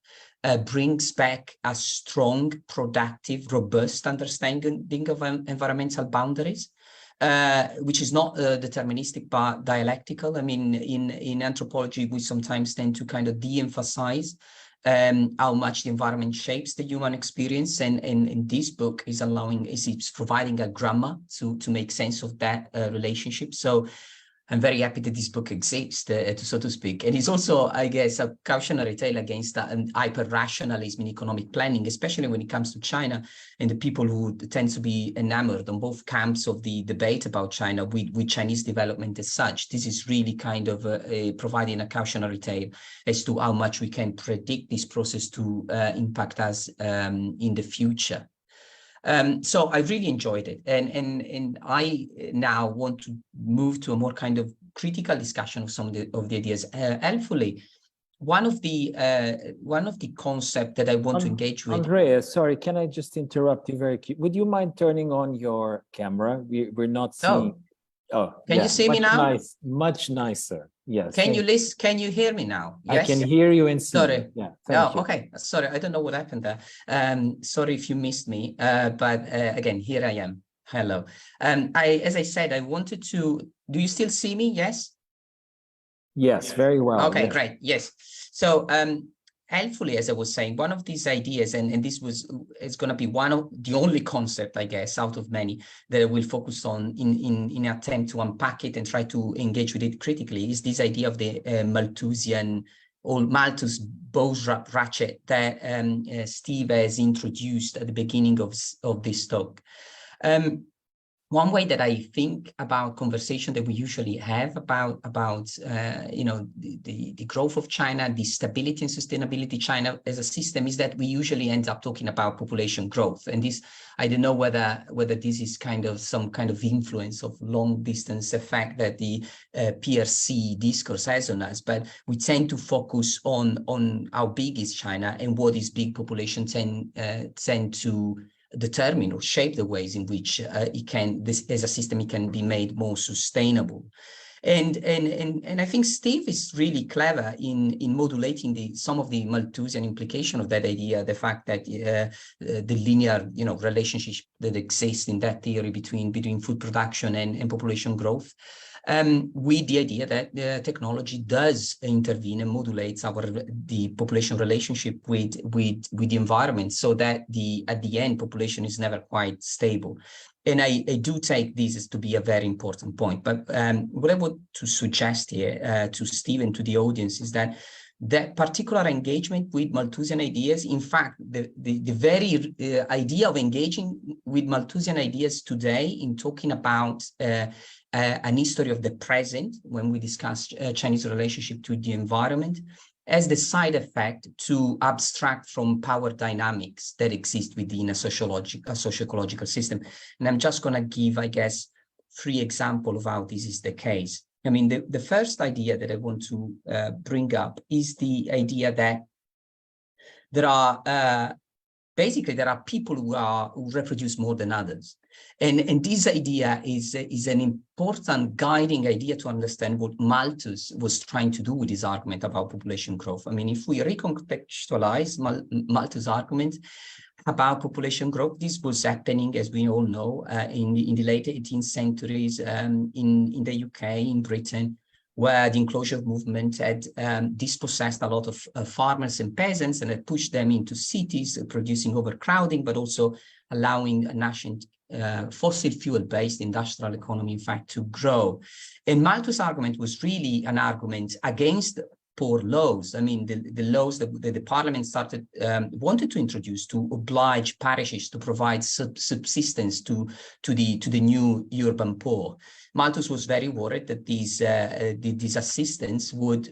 brings back a strong, productive, robust understanding of environmental boundaries, which is not deterministic but dialectical. I mean, in anthropology, we sometimes tend to kind of de-emphasize how much the environment shapes the human experience, and this book is providing a grammar to make sense of that relationship. So I'm very happy that this book exists, so to speak. And it's also, I guess, a cautionary tale against hyper-rationalism in economic planning, especially when it comes to China and the people who tend to be enamored on both camps of the debate about China with Chinese development as such. This is really kind of providing a cautionary tale as to how much we can predict this process to impact us in the future. So I really enjoyed it, and I now want to move to a more kind of critical discussion of some of the ideas. Helpfully, one of the concepts that I want to engage with. Andrea, sorry, can I just interrupt you very quickly? Would you mind turning on your camera? We're not seeing. Oh, can you see me now? Much nicer. Yes. Can you listen? Can you hear me now? Yes? I can hear you and see. Sorry. Yeah. Thank you. Okay. Sorry, I don't know what happened there. Sorry if you missed me. But again, here I am. Hello. As I said, I wanted to. Do you still see me? Yes. Yes. Very well. Okay. Yes. Great. Yes. So helpfully, as I was saying, one of these ideas, and this is going to be one of the only concept, I guess, out of many that I will focus on in an attempt to unpack it and try to engage with it critically, is this idea of the Malthusian or Malthus bow ratchet that Steve has introduced at the beginning of this talk. One way that I think about conversation that we usually have about the growth of China, the stability and sustainability China as a system, is that we usually end up talking about population growth. And this, I don't know whether this is kind of some kind of influence of long distance effect that the PRC discourse has on us, but we tend to focus on how big is China and what is big population tend to determine or shape the ways in which this as a system it can be made more sustainable. And I think Steve is really clever in modulating some of the Malthusian implication of that idea, the fact that the linear relationship that exists in that theory between food production and population growth, with the idea that technology does intervene and modulates the population relationship with the environment, so that at the end population is never quite stable. And I do take this as to be a very important point. But what I want to suggest here to Steve and to the audience is that particular engagement with Malthusian ideas, in fact, the very idea of engaging with Malthusian ideas today in talking about an history of the present, when we discuss Chinese relationship to the environment, has the side effect to abstract from power dynamics that exist within a socio-ecological system. And I'm just going to give, I guess, three examples of how this is the case. I mean, the first idea that I want to bring up is the idea that there are basically there are people who reproduce more than others, and this idea is an important guiding idea to understand what Malthus was trying to do with his argument about population growth. I mean, if we recontextualize Malthus' argument about population growth, this was happening, as we all know, in the late 18th centuries in the UK, in Britain, where the enclosure movement had dispossessed a lot of farmers and peasants and had pushed them into cities, producing overcrowding, but also allowing a nascent fossil fuel-based industrial economy, in fact, to grow. And Malthus' argument was really an argument against poor laws. I mean, the laws that the parliament wanted to introduce to oblige parishes to provide subsistence to the new urban poor. Malthus was very worried that this assistance would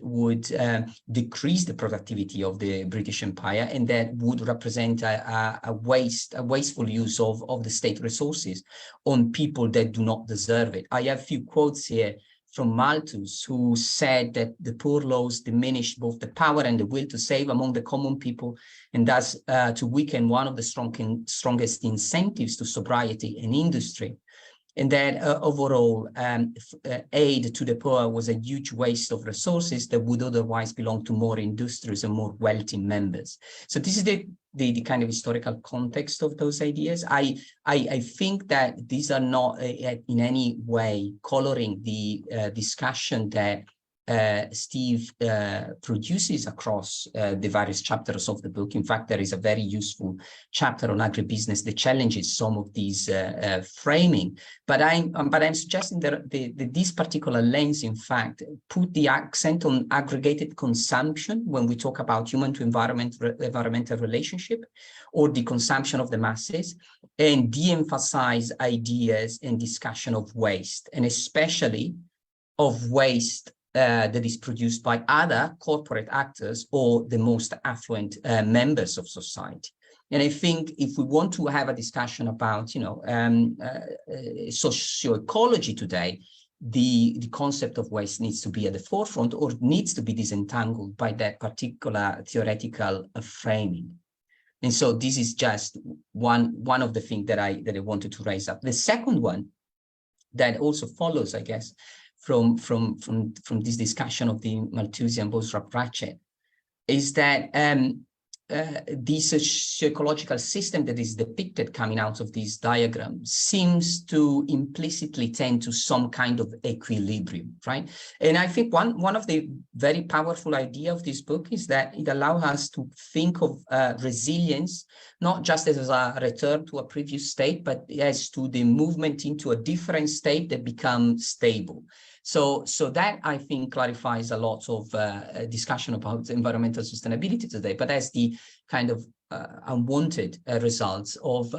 decrease the productivity of the British Empire, and that would represent a wasteful use of the state resources on people that do not deserve it. I have a few quotes here from Malthus, who said that the poor laws diminished both the power and the will to save among the common people, and thus to weaken one of the strongest incentives to sobriety and industry. And that overall aid to the poor was a huge waste of resources that would otherwise belong to more industrious and more wealthy members. So this is the kind of historical context of those ideas. I think that these are not in any way coloring the discussion that Steve produces across the various chapters of the book. In fact, there is a very useful chapter on agribusiness that challenges some of these framing. But I'm suggesting that this particular lens, in fact, put the accent on aggregated consumption when we talk about human to environmental relationship, or the consumption of the masses, and de-emphasize ideas and discussion of waste, and especially of waste that is produced by other corporate actors or the most affluent members of society. And I think if we want to have a discussion about, socioecology today, the concept of waste needs to be at the forefront, or needs to be disentangled by that particular theoretical framing. And so this is just one of the things that I wanted to raise up. The second one that also follows, I guess, from this discussion of the Malthusian bootstrap ratchet, is that this sociological system that is depicted coming out of this diagram seems to implicitly tend to some kind of equilibrium, right? And I think one of the very powerful idea of this book is that it allows us to think of resilience, not just as a return to a previous state, but as to the movement into a different state that becomes stable. So that, I think, clarifies a lot of discussion about environmental sustainability today, but as the kind of unwanted results of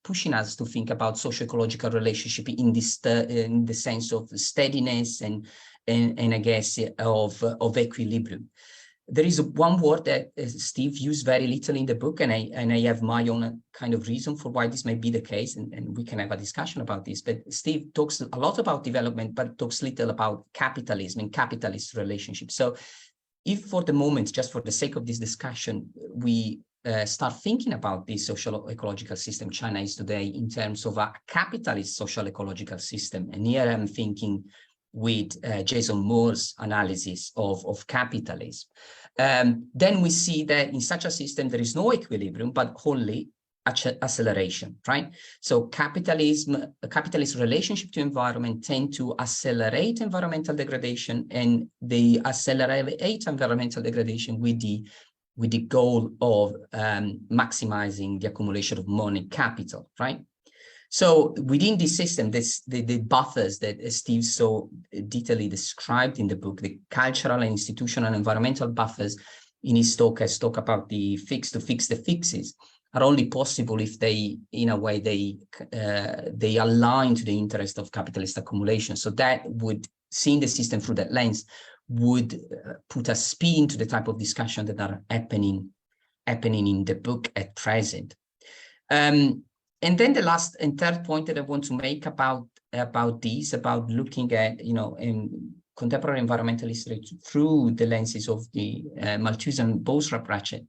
pushing us to think about socio-ecological relationship in the sense of steadiness and I guess of equilibrium. There is one word that Steve used very little in the book, and I have my own kind of reason for why this may be the case, and we can have a discussion about this. But Steve talks a lot about development, but talks little about capitalism and capitalist relationships. So if for the moment, just for the sake of this discussion, we start thinking about this social ecological system China is today in terms of a capitalist social ecological system, and here I'm thinking with Jason Moore's analysis of capitalism, then we see that in such a system there is no equilibrium, but only acceleration, right? So capitalist relationship to environment tend to accelerate environmental degradation, and they accelerate environmental degradation with the goal of maximizing the accumulation of money capital, right? So within this system, the buffers that Steve so detailedly described in the book, the cultural and institutional and environmental buffers in his talk, has talked about the fix to fix the fixes, are only possible if they, in a way, they align to the interest of capitalist accumulation. So that would, seeing the system through that lens, would put a spin to the type of discussion that are happening in the book at present. And then the last and third point that I want to make about about this, about looking at, in contemporary environmental history through the lenses of the Malthusian Boserup-Ratchet,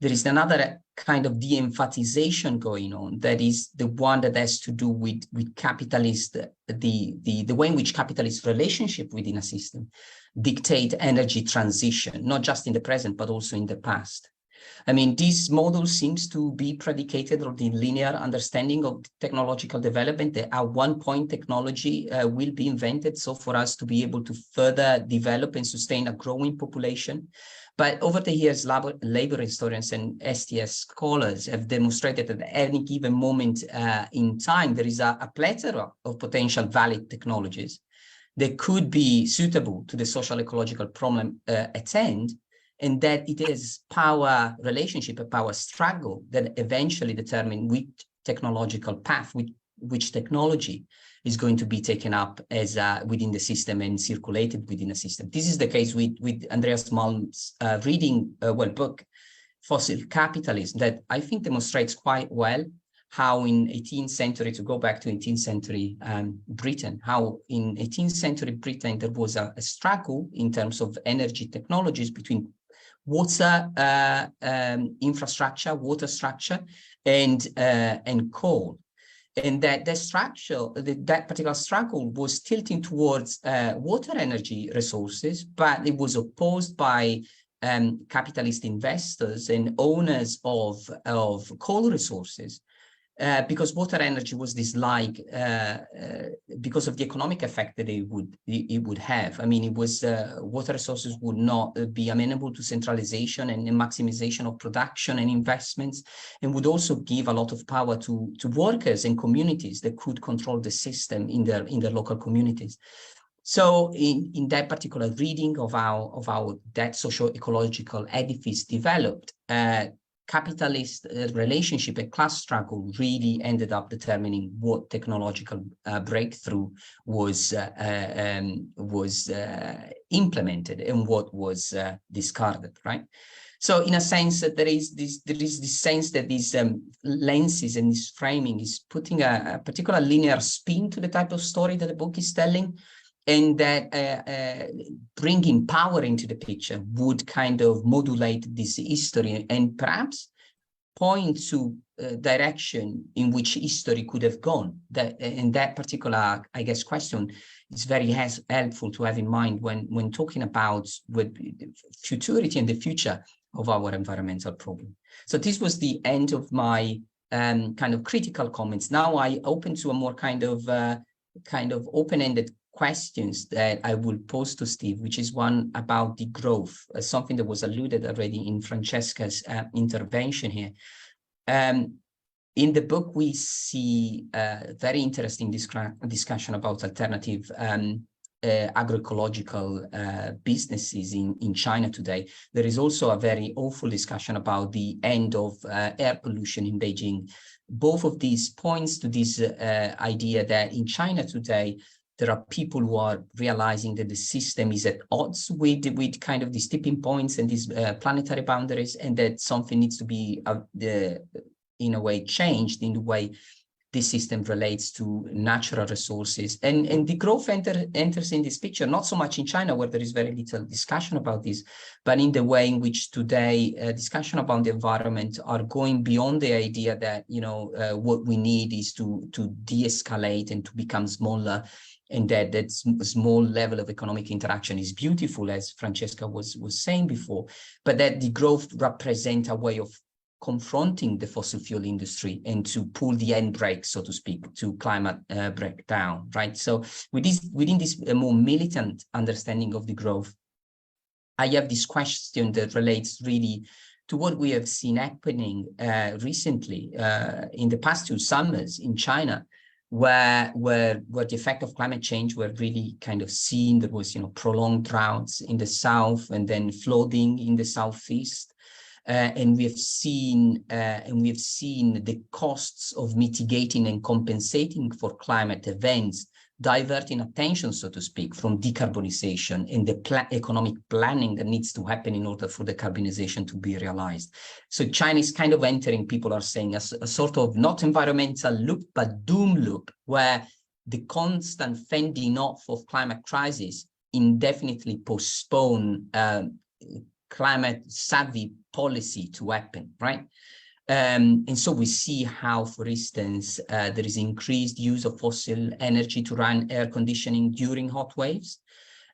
there is another kind of de-emphatization going on, that is the one that has to do with capitalist, the way in which capitalist relationship within a system dictate energy transition, not just in the present, but also in the past. I mean, this model seems to be predicated on the linear understanding of technological development, that at one point technology will be invented, so for us to be able to further develop and sustain a growing population. But over the years, labor historians and STS scholars have demonstrated that at any given moment in time, there is a plethora of potential valid technologies that could be suitable to the social ecological problem at hand, and that it is power relationship, a power struggle that eventually determine which technological path, which technology is going to be taken up as within the system and circulated within the system. This is the case with Andreas Malm's book, Fossil Capitalism, that I think demonstrates quite well how in 18th century, to go back to 18th century Britain, how in 18th century Britain, there was a struggle in terms of energy technologies between water infrastructure, water structure, and coal. And that particular struggle was tilting towards water energy resources, but it was opposed by capitalist investors and owners of coal resources, because water energy was disliked because of the economic effect that it would have. I mean, it was water resources would not be amenable to centralization and maximization of production and investments, and would also give a lot of power to workers and communities that could control the system in their local communities. So in that particular reading of how that socio-ecological edifice developed, capitalist relationship and class struggle really ended up determining what technological breakthrough was implemented and what was discarded, right? So in a sense that there is this sense that these lenses and this framing is putting a particular linear spin to the type of story that the book is telling, and that bringing power into the picture would kind of modulate this history and perhaps point to direction in which history could have gone. That particular, I guess, question is very helpful to have in mind when talking about futurity and the future of our environmental problem. So this was the end of my kind of critical comments. Now I open to a more kind of open-ended questions that I will pose to Steve, which is one about the growth, something that was alluded already in Francesca's intervention here. In the book, we see a very interesting discussion about alternative agroecological businesses in China today. There is also a very awful discussion about the end of air pollution in Beijing. Both of these points to this idea that in China today, there are people who are realizing that the system is at odds with kind of these tipping points and these planetary boundaries, and that something needs to be, in a way, changed in the way this system relates to natural resources. And the growth enters in this picture, not so much in China, where there is very little discussion about this, but in the way in which today discussion about the environment are going beyond the idea that, what we need is to de-escalate and to become smaller, and that small level of economic interaction is beautiful, as Francesca was saying before, but that the growth represents a way of confronting the fossil fuel industry and to pull the handbrake, so to speak, to climate breakdown, right? So within this more militant understanding of the growth, I have this question that relates really to what we have seen happening recently in the past 2 summers in China, where the effect of climate change were really kind of seen. There was, prolonged droughts in the south and then flooding in the southeast. And we have seen the costs of mitigating and compensating for climate events diverting attention, so to speak, from decarbonization and the economic planning that needs to happen in order for decarbonization to be realized. So China is kind of entering, people are saying, a sort of not environmental loop, but doom loop, where the constant fending off of climate crisis indefinitely postpone climate savvy policy to happen, right? And so we see how, for instance, there is increased use of fossil energy to run air conditioning during hot waves.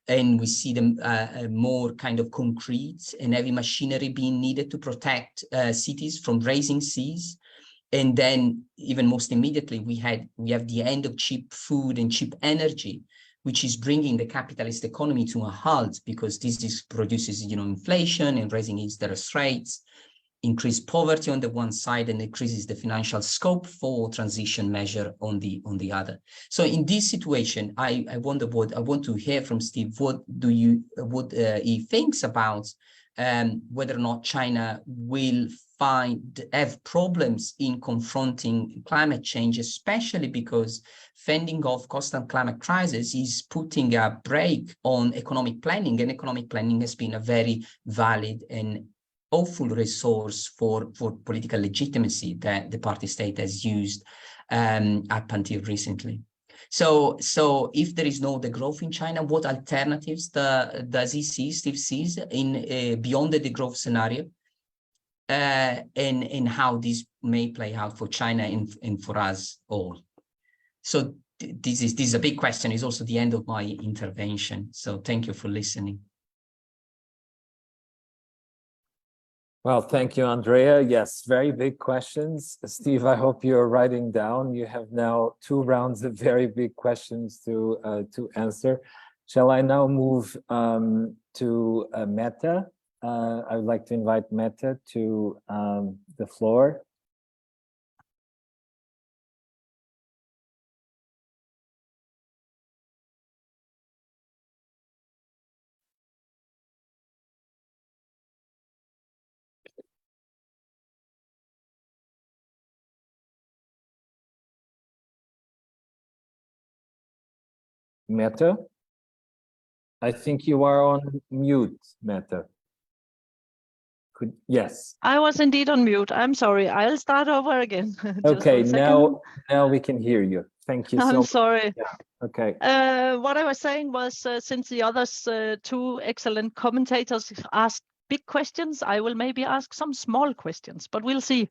And we see them more kind of concrete and heavy machinery being needed to protect cities from rising seas. And then even most immediately, we have the end of cheap food and cheap energy, which is bringing the capitalist economy to a halt, because this produces, inflation and rising interest rates, increased poverty on the one side, and increases the financial scope for transition measure on the other. So in this situation, I want to hear from Steve. What he thinks about whether or not China will have problems in confronting climate change, especially because fending off constant climate crisis is putting a brake on economic planning, and economic planning has been a very valid and awful resource for political legitimacy that the party state has used up until recently. So if there is no degrowth in China, what alternatives does Steve sees in beyond the degrowth scenario, and how this may play out for China and for us all? So this is a big question. It's also the end of my intervention. So thank you for listening. Well, thank you, Andrea. Yes, very big questions. Steve, I hope you're writing down. You have now 2 rounds of very big questions to answer. Shall I now move to Meta? I would like to invite Meta to the floor. Meta, I think you are on mute, Meta. Yes. I was indeed on mute. I'm sorry. I'll start over again. Okay, now we can hear you. Thank you so much. I'm sorry. Yeah. Okay. What I was saying was, since the others 2 excellent commentators asked big questions, I will maybe ask some small questions, but we'll see.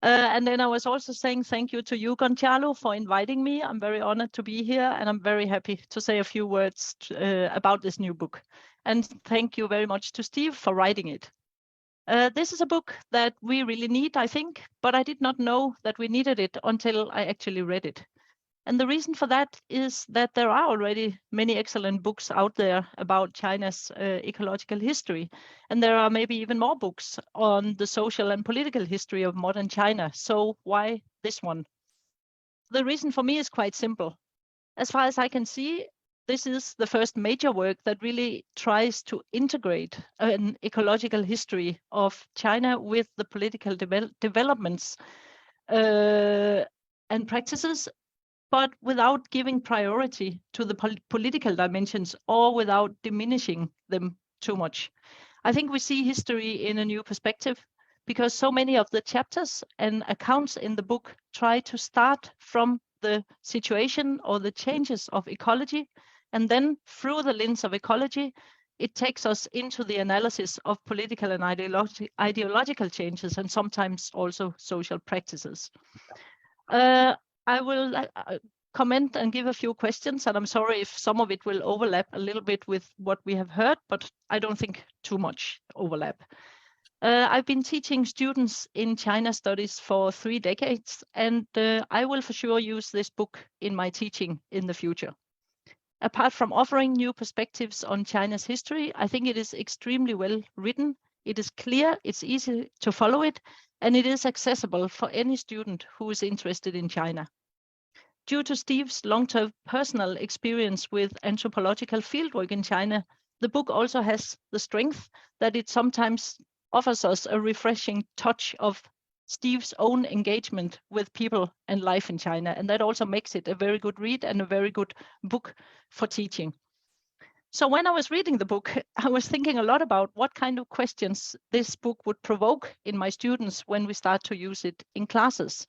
And then I was also saying thank you to you, Gonçalo, for inviting me. I'm very honored to be here, and I'm very happy to say a few words about this new book. And thank you very much to Steve for writing it. This is a book that we really need, I think, but I did not know that we needed it until I actually read it. And the reason for that is that there are already many excellent books out there about China's ecological history. And there are maybe even more books on the social and political history of modern China. So why this one? The reason for me is quite simple. As far as I can see, this is the first major work that really tries to integrate an ecological history of China with the political developments and practices, but without giving priority to the political dimensions or without diminishing them too much. I think we see history in a new perspective, because so many of the chapters and accounts in the book try to start from the situation or the changes of ecology, and then through the lens of ecology, it takes us into the analysis of political and ideological changes, and sometimes also social practices. I will comment and give a few questions, and I'm sorry if some of it will overlap a little bit with what we have heard, but I don't think too much overlap. I've been teaching students in China studies for 3 decades, and I will for sure use this book in my teaching in the future. Apart from offering new perspectives on China's history, I think it is extremely well written. It is clear, it's easy to follow it, and it is accessible for any student who is interested in China. Due to Steve's long-term personal experience with anthropological fieldwork in China, the book also has the strength that it sometimes offers us a refreshing touch of Steve's own engagement with people and life in China. And that also makes it a very good read and a very good book for teaching. So when I was reading the book, I was thinking a lot about what kind of questions this book would provoke in my students when we start to use it in classes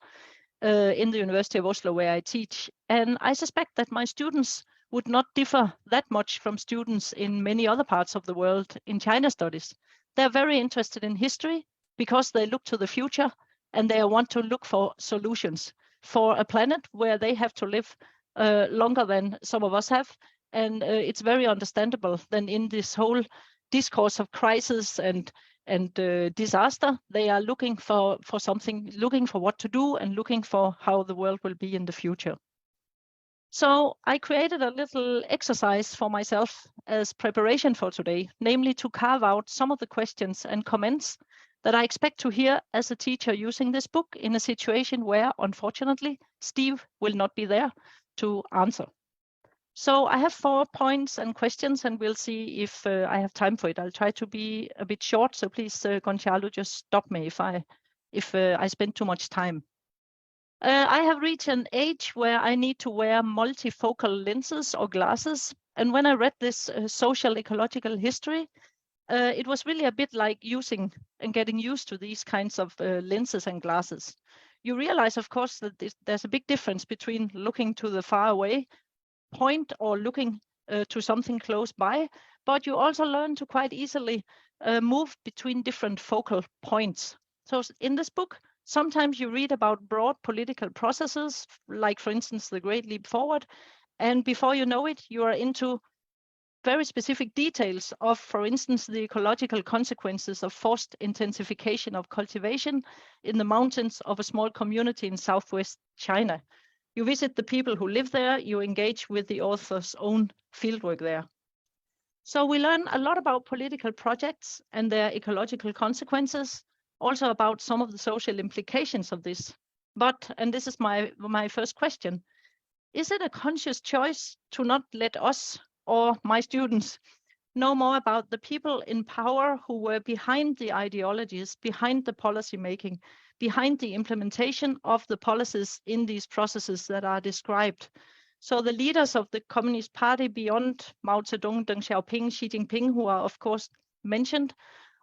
in the University of Oslo where I teach. And I suspect that my students would not differ that much from students in many other parts of the world in China studies. They're very interested in history because they look to the future and they want to look for solutions for a planet where they have to live longer than some of us have. And it's very understandable then in this whole discourse of crisis and disaster, they are looking for something, looking for what to do and looking for how the world will be in the future. So I created a little exercise for myself as preparation for today, namely to carve out some of the questions and comments that I expect to hear as a teacher using this book in a situation where, unfortunately, Steve will not be there to answer. So I have 4 points and questions, and we'll see if I have time for it. I'll try to be a bit short, so please, Gonçalo, just stop me if I spend too much time. I have reached an age where I need to wear multifocal lenses or glasses. And when I read this social ecological history, it was really a bit like using and getting used to these kinds of lenses and glasses. You realize, of course, that there's a big difference between looking to the far away point or looking to something close by, but you also learn to quite easily move between different focal points. So in this book, sometimes you read about broad political processes, like for instance, the Great Leap Forward, and before you know it, you are into very specific details of, for instance, the ecological consequences of forced intensification of cultivation in the mountains of a small community in southwest China. You visit the people who live there, you engage with the author's own fieldwork there. So we learn a lot about political projects and their ecological consequences, also about some of the social implications of this. But, and this is my first question, is it a conscious choice to not let us or my students know more about the people in power who were behind the ideologies, behind the policy making, behind the implementation of the policies in these processes that are described? So the leaders of the Communist Party beyond Mao Zedong, Deng Xiaoping, Xi Jinping, who are of course mentioned,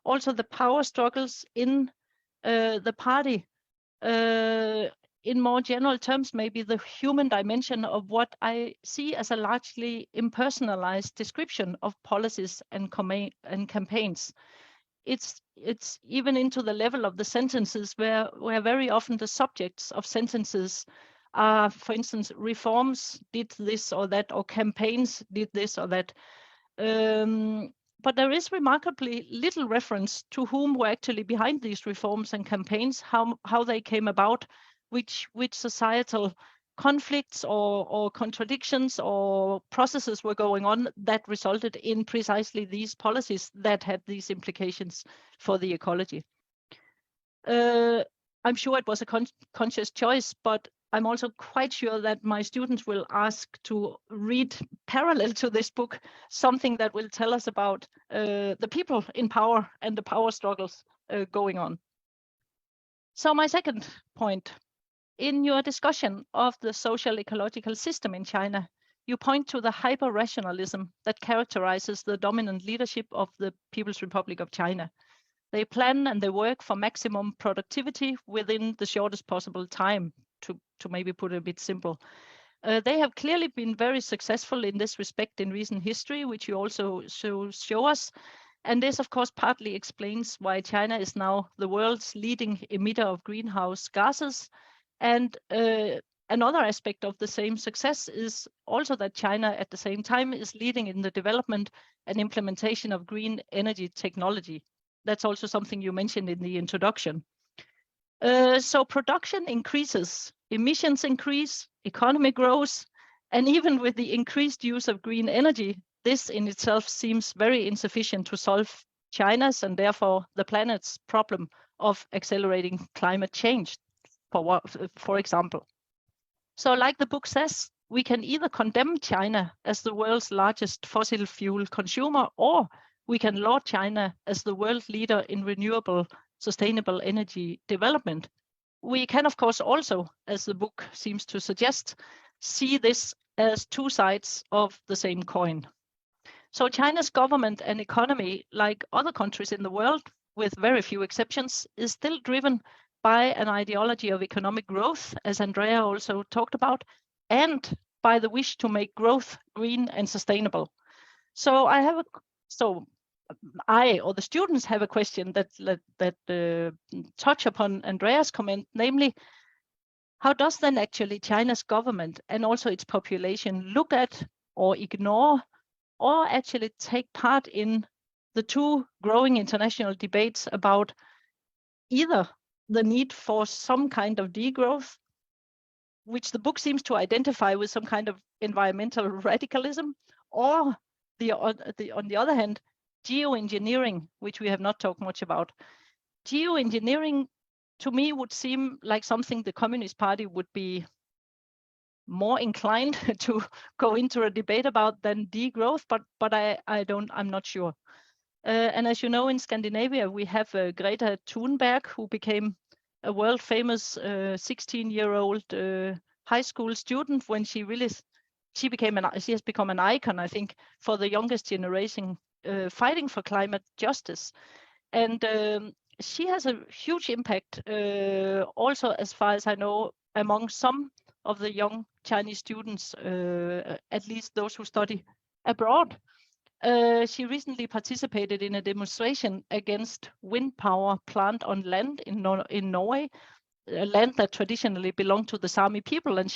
also the power struggles in the party, in more general terms, maybe the human dimension of what I see as a largely impersonalized description of policies and campaigns. It's even into the level of the sentences where very often the subjects of sentences are, for instance, reforms did this or that, or campaigns did this or that. But there is remarkably little reference to whom were actually behind these reforms and campaigns, how they came about, which societal conflicts or contradictions or processes were going on that resulted in precisely these policies that had these implications for the ecology. I'm sure it was a conscious choice, but I'm also quite sure that my students will ask to read parallel to this book something that will tell us about the people in power and the power struggles going on. So my second point, in your discussion of the social ecological system in China, you point to the hyper-rationalism that characterizes the dominant leadership of the People's Republic of China. They plan and they work for maximum productivity within the shortest possible time, to maybe put it a bit simple. They have clearly been very successful in this respect in recent history, which you also show us. And this, of course, partly explains why China is now the world's leading emitter of greenhouse gases. And another aspect of the same success is also that China at the same time is leading in the development and implementation of green energy technology. That's also something you mentioned in the introduction. So production increases, emissions increase, economy grows, and even with the increased use of green energy, this in itself seems very insufficient to solve China's and therefore the planet's problem of accelerating climate change, for example. So like the book says, we can either condemn China as the world's largest fossil fuel consumer, or we can laud China as the world leader in renewable, sustainable energy development, we can, of course, also, as the book seems to suggest, see this as two sides of the same coin. So China's government and economy, like other countries in the world, with very few exceptions, is still driven by an ideology of economic growth, as Andrea also talked about, and by the wish to make growth green and sustainable. So I or the students have a question that touch upon Andrea's comment, namely, how does then actually China's government and also its population look at or ignore or actually take part in the two growing international debates about either the need for some kind of degrowth, which the book seems to identify with some kind of environmental radicalism, or on the other hand, geoengineering, which we have not talked much about. Geoengineering, to me, would seem like something the Communist Party would be more inclined to go into a debate about than degrowth, but I'm not sure. And as you know, in Scandinavia, we have Greta Thunberg, who became a world famous 16-year-old high school student when she has become an icon, I think, for the youngest generation fighting for climate justice. And she has a huge impact also, as far as I know, among some of the young Chinese students, at least those who study abroad. She recently participated in a demonstration against wind power plant on land in Norway, a land that traditionally belonged to the Sami people. And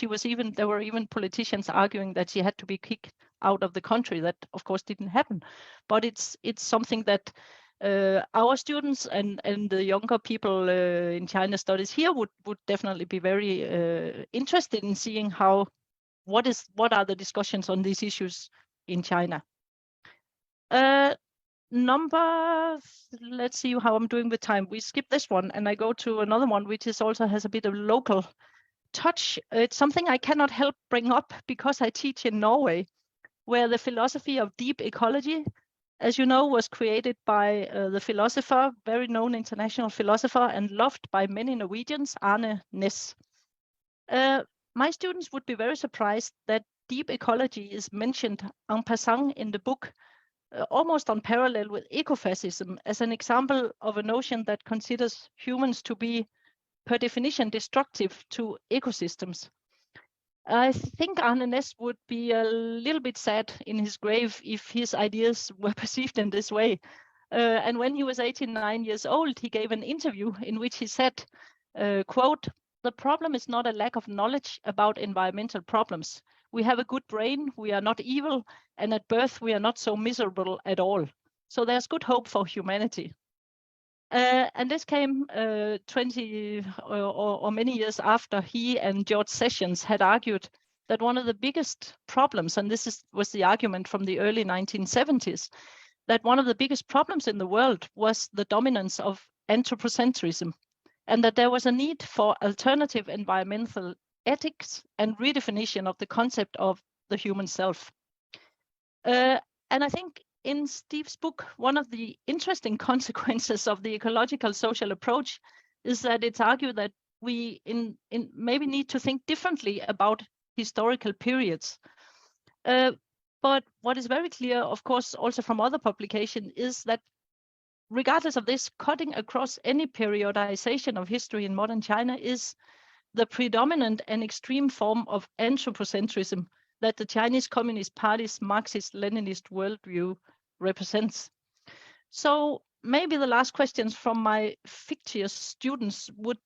there were even politicians arguing that she had to be kicked out of the country. That, of course, didn't happen. But it's something that our students and the younger people in China studies here would definitely be very interested in seeing what are the discussions on these issues in China. Let's see how I'm doing with time. We skip this one and I go to another one, which also has a bit of local touch. It's something I cannot help bring up because I teach in Norway, where the philosophy of deep ecology, as you know, was created by the philosopher, very known international philosopher and loved by many Norwegians, Arne Næss. My students would be very surprised that deep ecology is mentioned en passant in the book, almost on parallel with ecofascism, as an example of a notion that considers humans to be, per definition, destructive to ecosystems. I think Arne Næss would be a little bit sad in his grave if his ideas were perceived in this way. And when he was 89 years old, he gave an interview in which he said, quote, "The problem is not a lack of knowledge about environmental problems. We have a good brain, we are not evil, and at birth we are not so miserable at all. So there's good hope for humanity." And this came 20 or many years after he and George Sessions had argued that one of the biggest problems, and was the argument from the early 1970s, that one of the biggest problems in the world was the dominance of anthropocentrism, and that there was a need for alternative environmental ethics and redefinition of the concept of the human self. And I think in Steve's book, one of the interesting consequences of the ecological social approach is that it's argued that we maybe need to think differently about historical periods. But what is very clear, of course, also from other publications, is that regardless of this, cutting across any periodization of history in modern China is the predominant and extreme form of anthropocentrism that the Chinese Communist Party's Marxist-Leninist worldview represents. So maybe the last questions from my fictitious students would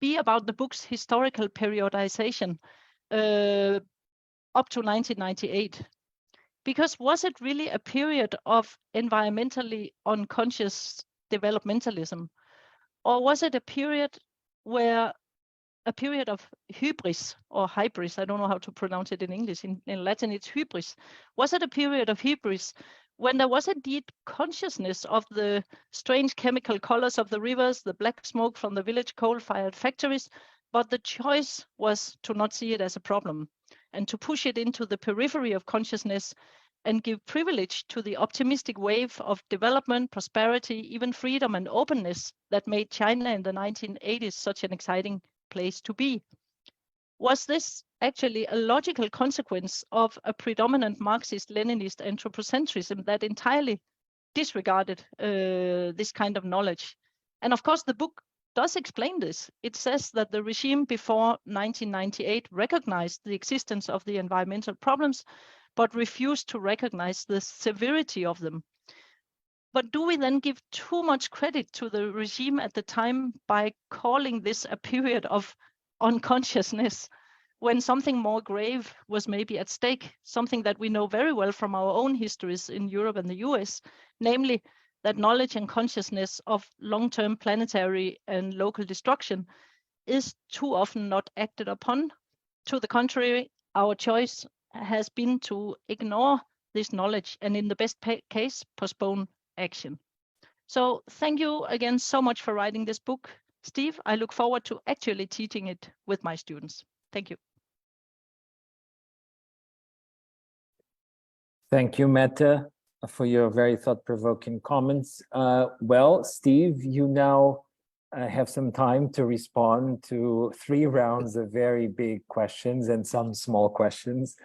be about the book's historical periodization up to 1998. Because was it really a period of environmentally unconscious developmentalism? Or was it a period of hybris or hybris? I don't know how to pronounce it in English. In Latin, it's hybris. Was it a period of hybris when there was indeed consciousness of the strange chemical colors of the rivers, the black smoke from the village coal-fired factories, but the choice was to not see it as a problem and to push it into the periphery of consciousness and give privilege to the optimistic wave of development, prosperity, even freedom and openness that made China in the 1980s such an exciting place to be. Was this actually a logical consequence of a predominant Marxist-Leninist anthropocentrism that entirely disregarded this kind of knowledge? And of course, the book does explain this. It says that the regime before 1998 recognized the existence of the environmental problems, but refused to recognize the severity of them. But do we then give too much credit to the regime at the time by calling this a period of unconsciousness, when something more grave was maybe at stake, something that we know very well from our own histories in Europe and the US, namely that knowledge and consciousness of long-term planetary and local destruction is too often not acted upon. To the contrary, our choice has been to ignore this knowledge and in the best case, postpone action. So thank you again so much for writing this book, Steve. I look forward to actually teaching it with my students. Thank you. Thank you, Mette, for your very thought-provoking comments. Well, Steve, you now have some time to respond to 3 rounds of very big questions and some small questions.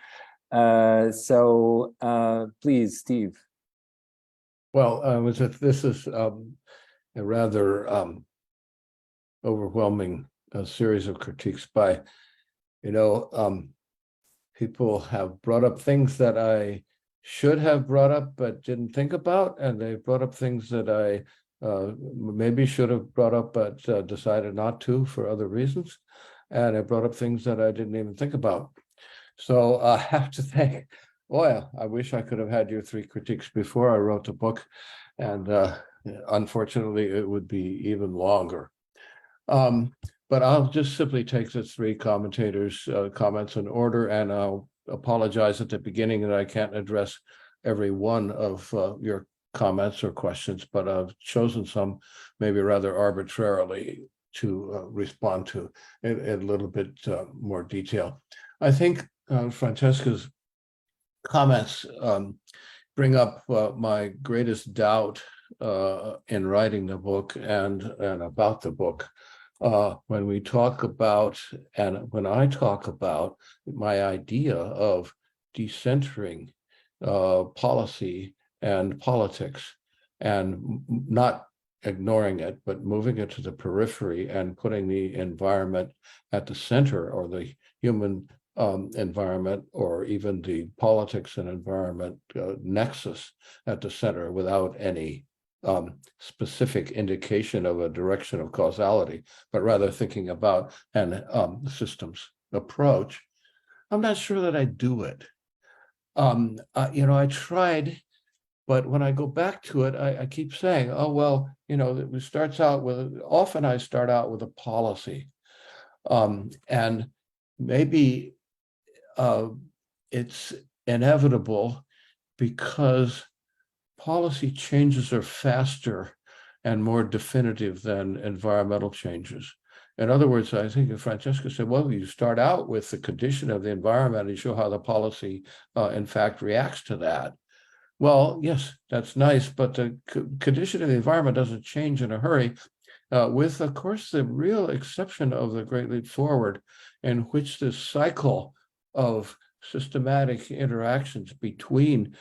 Please, Steve. Well, this is a rather overwhelming series of critiques by, people have brought up things that I should have brought up but didn't think about, and they brought up things that I maybe should have brought up but decided not to for other reasons, and I brought up things that I didn't even think about. So I have to think, I wish I could have had your 3 critiques before I wrote the book, and unfortunately it would be even longer. But I'll just simply take the 3 commentators' comments in order, and I'll apologize at the beginning that I can't address every one of your comments or questions, but I've chosen some maybe rather arbitrarily to respond to in a little bit more detail. I think Francesca's comments bring up my greatest doubt in writing the book and about the book. When we talk about, and when I talk about my idea of decentering policy and politics, and not ignoring it, but moving it to the periphery and putting the environment at the center, or the human environment, or even the politics and environment nexus at the center, without any specific indication of a direction of causality, but rather thinking about an systems approach. I'm not sure that I do it. I tried, but when I go back to it, I keep saying, it starts out with, often I start out with a policy, and maybe it's inevitable because policy changes are faster and more definitive than environmental changes. In other words, I think Francesca said, well, you start out with the condition of the environment and show how the policy, in fact, reacts to that. Well, yes, that's nice, but the condition of the environment doesn't change in a hurry, with, of course, the real exception of the Great Leap Forward, in which this cycle of systematic interactions between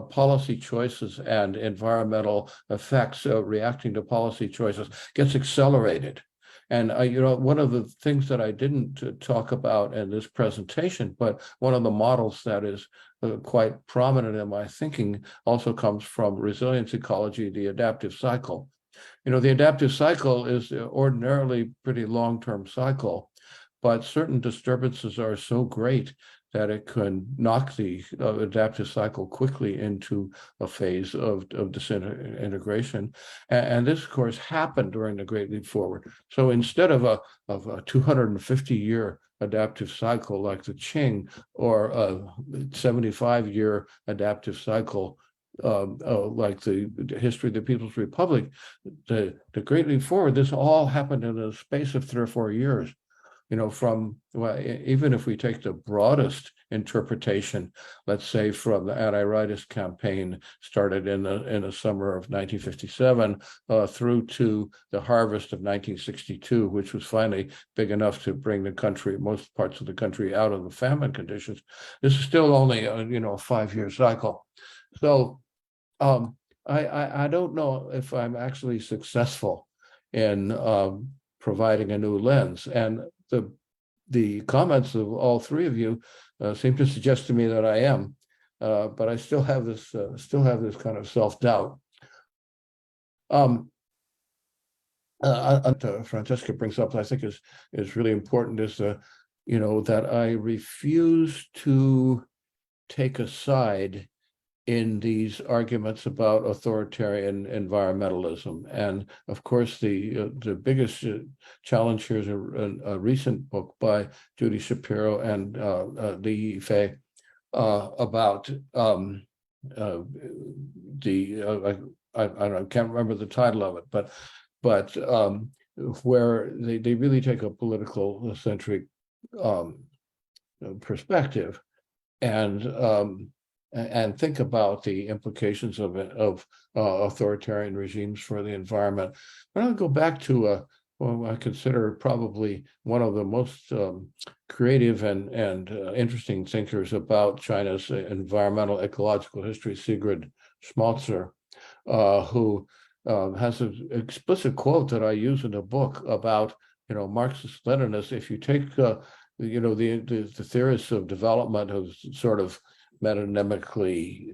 policy choices and environmental effects reacting to policy choices gets accelerated. And one of the things that I didn't talk about in this presentation, but one of the models that is quite prominent in my thinking also comes from resilience ecology, the adaptive cycle. The adaptive cycle is ordinarily pretty long-term cycle, but certain disturbances are so great that it can knock the adaptive cycle quickly into a phase of disintegration. And this, of course, happened during the Great Leap Forward. So instead of a 250-year adaptive cycle like the Qing, or a 75-year adaptive cycle like the history of the People's Republic, the Great Leap Forward, this all happened in a space of 3 or 4 years. from, well, even if we take the broadest interpretation, let's say from the anti-rightist campaign started in the summer of 1957 through to the harvest of 1962, which was finally big enough to bring the country, most parts of the country, out of the famine conditions. This is still only a 5-year cycle. So I don't know if I'm actually successful in providing a new lens, and the comments of all three of you seem to suggest to me that I am, but I still have this kind of self-doubt. Francesca brings up, I think is really important, is that I refuse to take a side in these arguments about authoritarian environmentalism. And of course, the biggest challenge here is a recent book by Judy Shapiro and Li Yifei about I can't remember the title of it, but where they really take a political centric perspective and think about the implications of authoritarian regimes for the environment. But I'll go back to what I consider probably one of the most creative and interesting thinkers about China's environmental ecological history, Sigrid Schmalzer, who has an explicit quote that I use in the book about Marxist-Leninists. If you take the theorists of development who sort of metonymically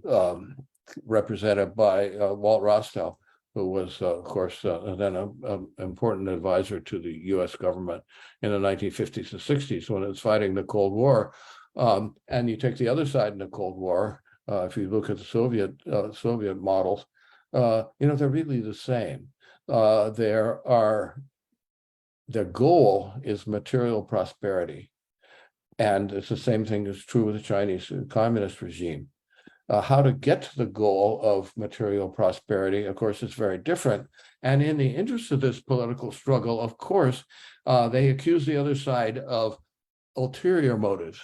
represented by Walt Rostow, who was, of course, then an important advisor to the U.S. government in the 1950s and 60s when it was fighting the Cold War. And you take the other side in the Cold War, if you look at the Soviet models, they're really the same. Their goal is material prosperity. And it's the same thing is true with the Chinese communist regime. How to get to the goal of material prosperity, of course, is very different. And in the interest of this political struggle, of course, they accuse the other side of ulterior motives.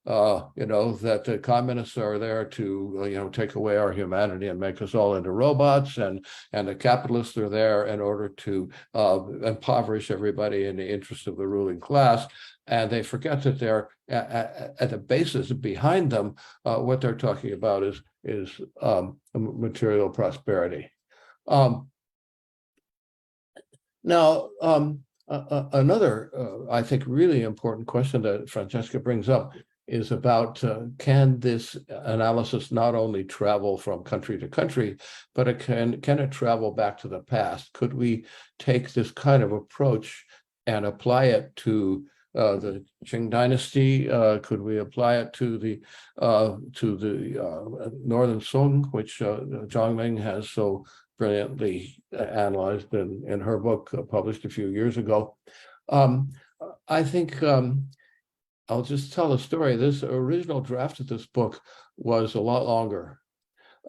That the communists are there to, take away our humanity and make us all into robots, and the capitalists are there in order to impoverish everybody in the interest of the ruling class. And they forget that they're at the basis behind them. What they're talking about is material prosperity. Now, another, I think, really important question that Francesca brings up is about can this analysis not only travel from country to country, but can it travel back to the past? Could we take this kind of approach and apply it to the Qing dynasty? Could we apply it to the Northern Song, which Zhang Ming has so brilliantly analyzed in her book published a few years ago? I think I'll just tell a story. This original draft of this book was a lot longer,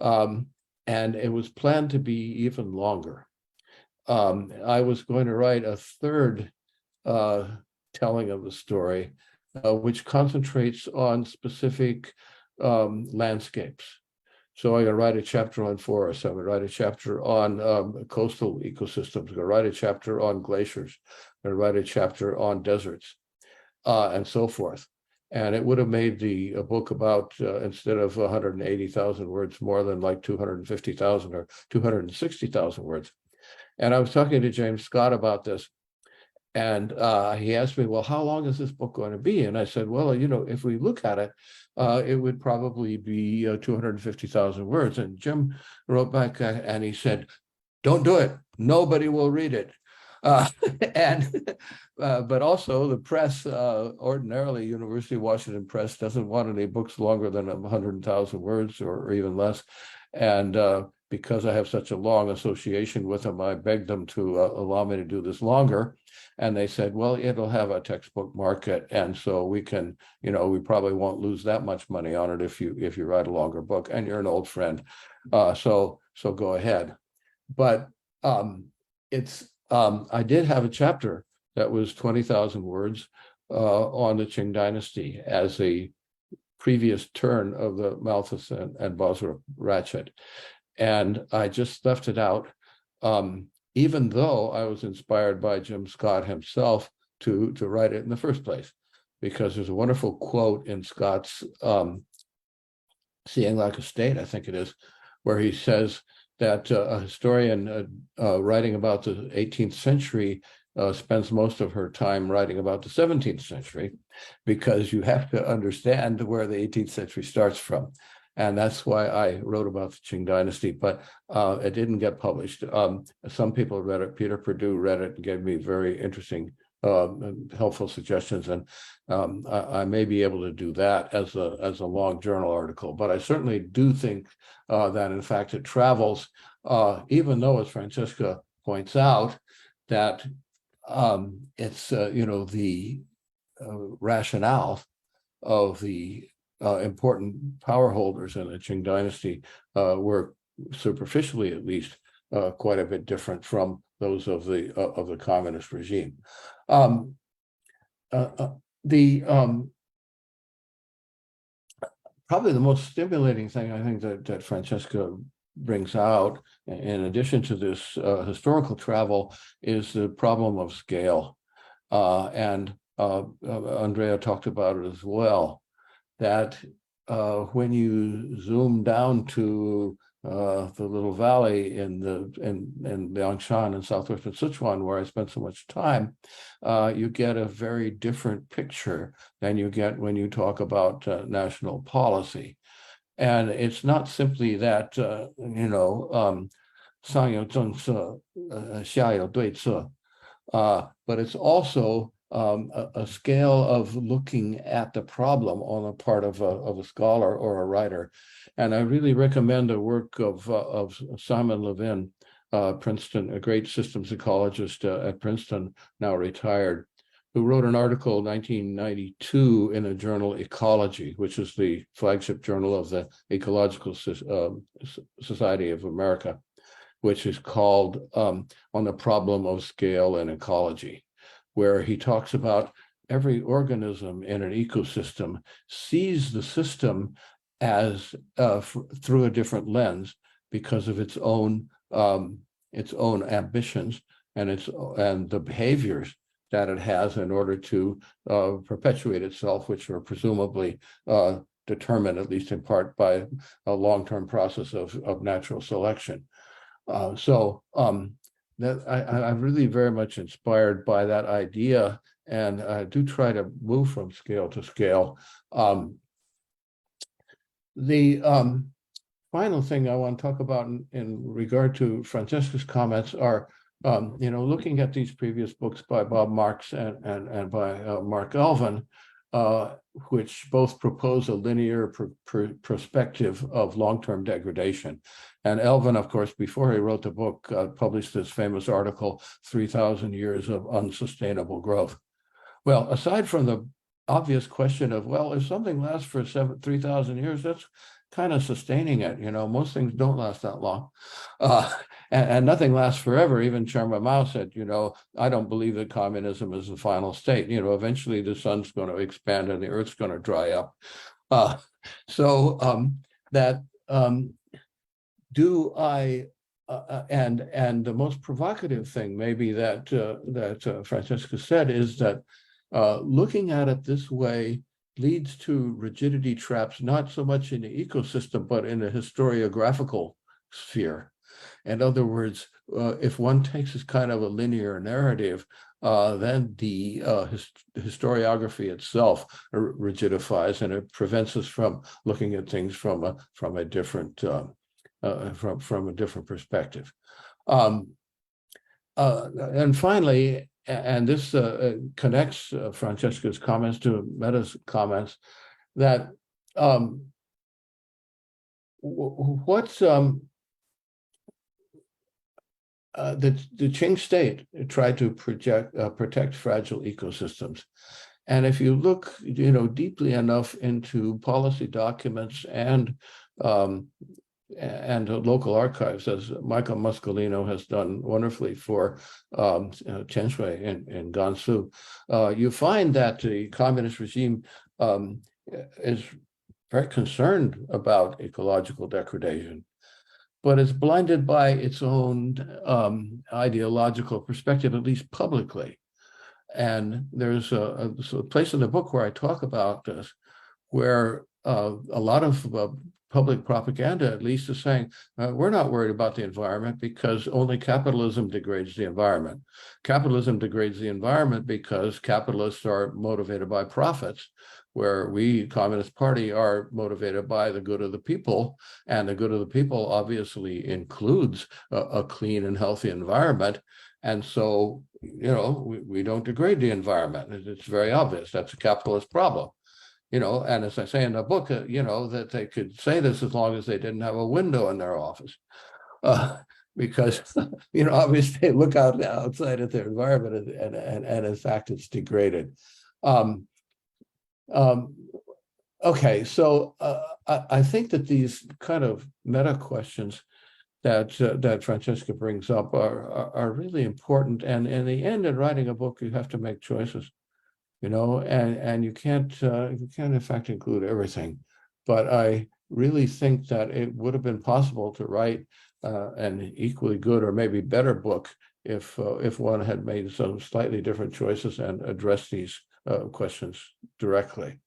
and it was planned to be even longer. I was going to write a third telling of the story, which concentrates on specific landscapes. So I'm going to write a chapter on forests. I'm going to write a chapter on coastal ecosystems. I'm going to write a chapter on glaciers. I'm going to write a chapter on deserts. And so forth. And it would have made a book about, instead of 180,000 words, more than like 250,000 or 260,000 words. And I was talking to James Scott about this. And he asked me, well, how long is this book going to be? And I said, well, if we look at it, it would probably be 250,000 words. And Jim wrote back and he said, don't do it. Nobody will read it. But also the press, ordinarily University of Washington Press doesn't want any books longer than 100,000 words or even less. And because I have such a long association with them, I begged them to allow me to do this longer. And they said, well, it'll have a textbook market. And so we can, we probably won't lose that much money on it if you write a longer book, and you're an old friend. So go ahead. But I did have a chapter that was 20,000 words on the Qing dynasty as a previous turn of the Malthus and Bosworth ratchet. And I just left it out, even though I was inspired by Jim Scott himself to write it in the first place, because there's a wonderful quote in Scott's Seeing Like a State, I think it is, where he says that a historian writing about the 18th century spends most of her time writing about the 17th century, because you have to understand where the 18th century starts from. And that's why I wrote about the Qing dynasty, but it didn't get published. Some people read it. Peter Perdue read it and gave me very interesting, helpful suggestions. And I may be able to do that as a long journal article. But I certainly do think that, in fact, it travels, even though, as Francesca points out, that it's, the rationale of the important power holders in the Qing dynasty were superficially, at least, quite a bit different from those of the communist regime. Probably the most stimulating thing I think that Francesca brings out, in addition to this historical travel, is the problem of scale. And Andrea talked about it as well, that when you zoom down to the little valley in Liangshan in southwestern Sichuan, where I spent so much time, you get a very different picture than you get when you talk about national policy. And it's not simply that, 上有政策, 下有对策, but it's also a scale of looking at the problem on the part of a scholar or a writer. And I really recommend the work of Simon Levin, Princeton, a great systems ecologist at Princeton, now retired, who wrote an article in 1992 in the journal Ecology, which is the flagship journal of the Ecological Society of America, which is called On the Problem of Scale and Ecology, where he talks about every organism in an ecosystem sees the system as through a different lens because of its own ambitions and the behaviors that it has in order to perpetuate itself, which are presumably determined, at least in part, by a long-term process of natural selection. That I'm really very much inspired by that idea, and I do try to move from scale to scale. The final thing I want to talk about in regard to Francesca's comments are, looking at these previous books by Bob Marks and by Mark Elvin, which both propose a linear perspective of long-term degradation. And Elvin, of course, before he wrote the book, published this famous article, 3,000 Years of Unsustainable Growth. Well, aside from the obvious question of, well, if something lasts for 3,000 years, that's kind of sustaining it. Most things don't last that long. And nothing lasts forever. Even Chairman Mao said, I don't believe that communism is the final state. Eventually the sun's going to expand and the earth's going to dry up. And the most provocative thing maybe that Francesca said is that looking at it this way leads to rigidity traps, not so much in the ecosystem, but in the historiographical sphere. In other words, if one takes this kind of a linear narrative, then the historiography itself rigidifies, and it prevents us from looking at things from a different from a different perspective. And finally, and this connects Francesca's comments to Meta's comments, that what's the Qing state tried to protect fragile ecosystems. And if you look, deeply enough into policy documents and and local archives, as Michael Muscolino has done wonderfully for Tianshui in Gansu, you find that the communist regime is very concerned about ecological degradation, but it's blinded by its own ideological perspective, at least publicly. And there's a place in the book where I talk about this, where a lot of public propaganda, at least, is saying, we're not worried about the environment because only capitalism degrades the environment. Capitalism degrades the environment because capitalists are motivated by profits, where we, Communist Party, are motivated by the good of the people. And the good of the people obviously includes a clean and healthy environment. And so, we don't degrade the environment. It's very obvious. That's a capitalist problem. And as I say in the book, that they could say this as long as they didn't have a window in their office. Because, obviously they look outside at their environment and in fact, it's degraded. Okay, so I think that these kind of meta questions that Francesca brings up are really important. And in the end, in writing a book, you have to make choices. And you can't in fact include everything. But I really think that it would have been possible to write an equally good or maybe better book if one had made some slightly different choices and addressed these questions directly.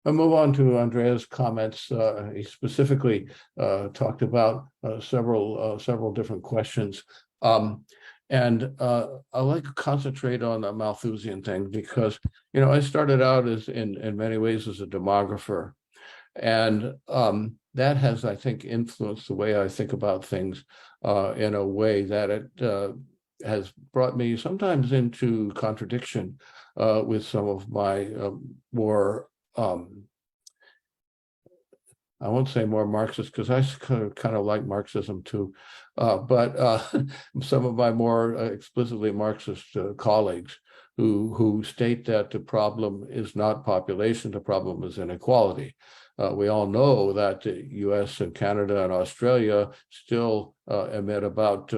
I'll move on to Andrea's comments. He specifically talked about several different questions. And I like to concentrate on the Malthusian thing because, I started out in many ways as a demographer. And that has, I think, influenced the way I think about things in a way that it has brought me sometimes into contradiction with some of my more, I won't say more Marxist, because I kind of like Marxism too, but some of my more explicitly Marxist colleagues who state that the problem is not population, the problem is inequality. We all know that the US and Canada and Australia still emit about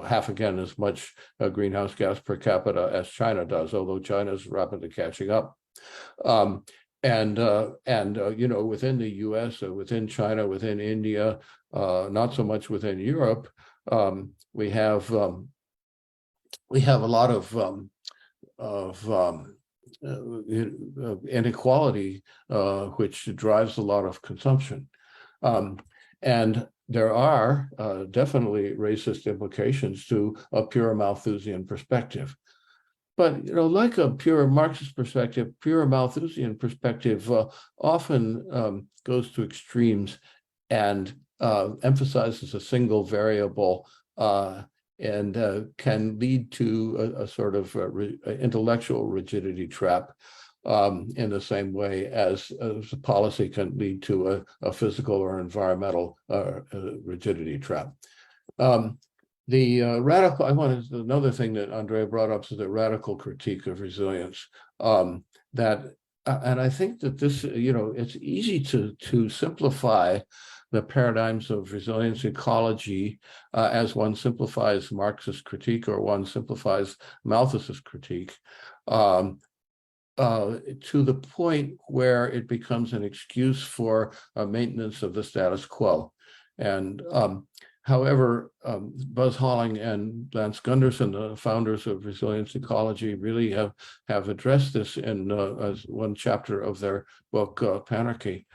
half again as much greenhouse gas per capita as China does, although China is rapidly catching up. And within the US, within China, within India, not so much within Europe, we have a lot of inequality, which drives a lot of consumption. And there are definitely racist implications to a pure Malthusian perspective. But, like a pure Marxist perspective, pure Malthusian perspective often goes to extremes and emphasizes a single variable and can lead to a sort of intellectual rigidity trap in the same way as policy can lead to a physical or environmental rigidity trap. The radical, another thing that Andrea brought up is the radical critique of resilience. And I think that this, it's easy to simplify the paradigms of resilience ecology as one simplifies Marxist critique or one simplifies Malthusist critique to the point where it becomes an excuse for maintenance of the status quo. And however, Buzz Holling and Lance Gunderson, the founders of Resilience Ecology, really have addressed this in as one chapter of their book, Panarchy,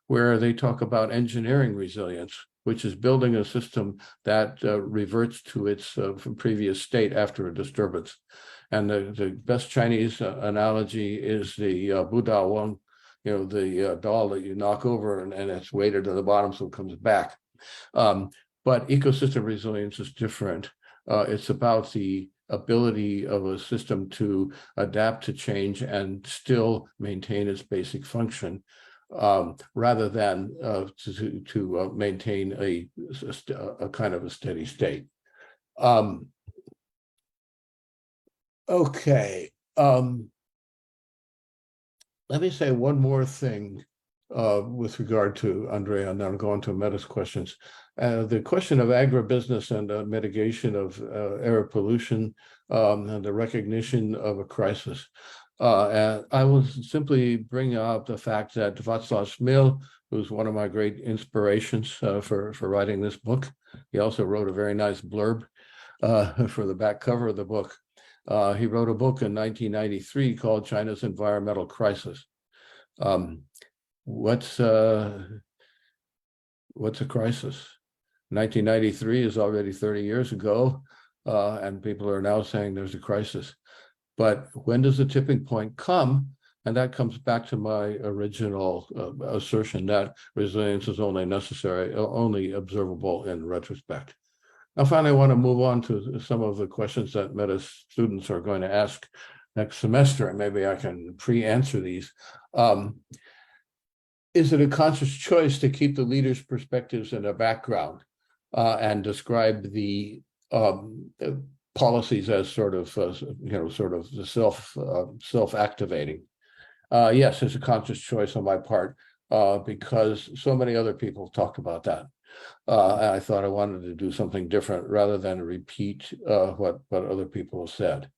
where they talk about engineering resilience, which is building a system that reverts to its previous state after a disturbance. And the best Chinese analogy is the Buddha Wang, the doll that you knock over and it's weighted to the bottom so it comes back. But ecosystem resilience is different. It's about the ability of a system to adapt to change and still maintain its basic function, rather than to maintain a kind of a steady state. Okay. Let me say one more thing with regard to Andrea, and then I'll go on to Meta's questions. The question of agribusiness and mitigation of air pollution and the recognition of a crisis. And I will simply bring up the fact that Václav Smil, who's one of my great inspirations for writing this book, he also wrote a very nice blurb for the back cover of the book. He wrote a book in 1993 called China's Environmental Crisis. What's a crisis? 1993 is already 30 years ago, and people are now saying there's a crisis. But when does the tipping point come? And that comes back to my original assertion that resilience is only necessary, only observable in retrospect. Now, finally, I want to move on to some of the questions that Meta students are going to ask next semester, and maybe I can pre-answer these. Is it a conscious choice to keep the leaders' perspectives in the background and describe the policies as sort of the self-activating? Yes, it's a conscious choice on my part because so many other people talked about that. And I thought I wanted to do something different rather than repeat what other people have said.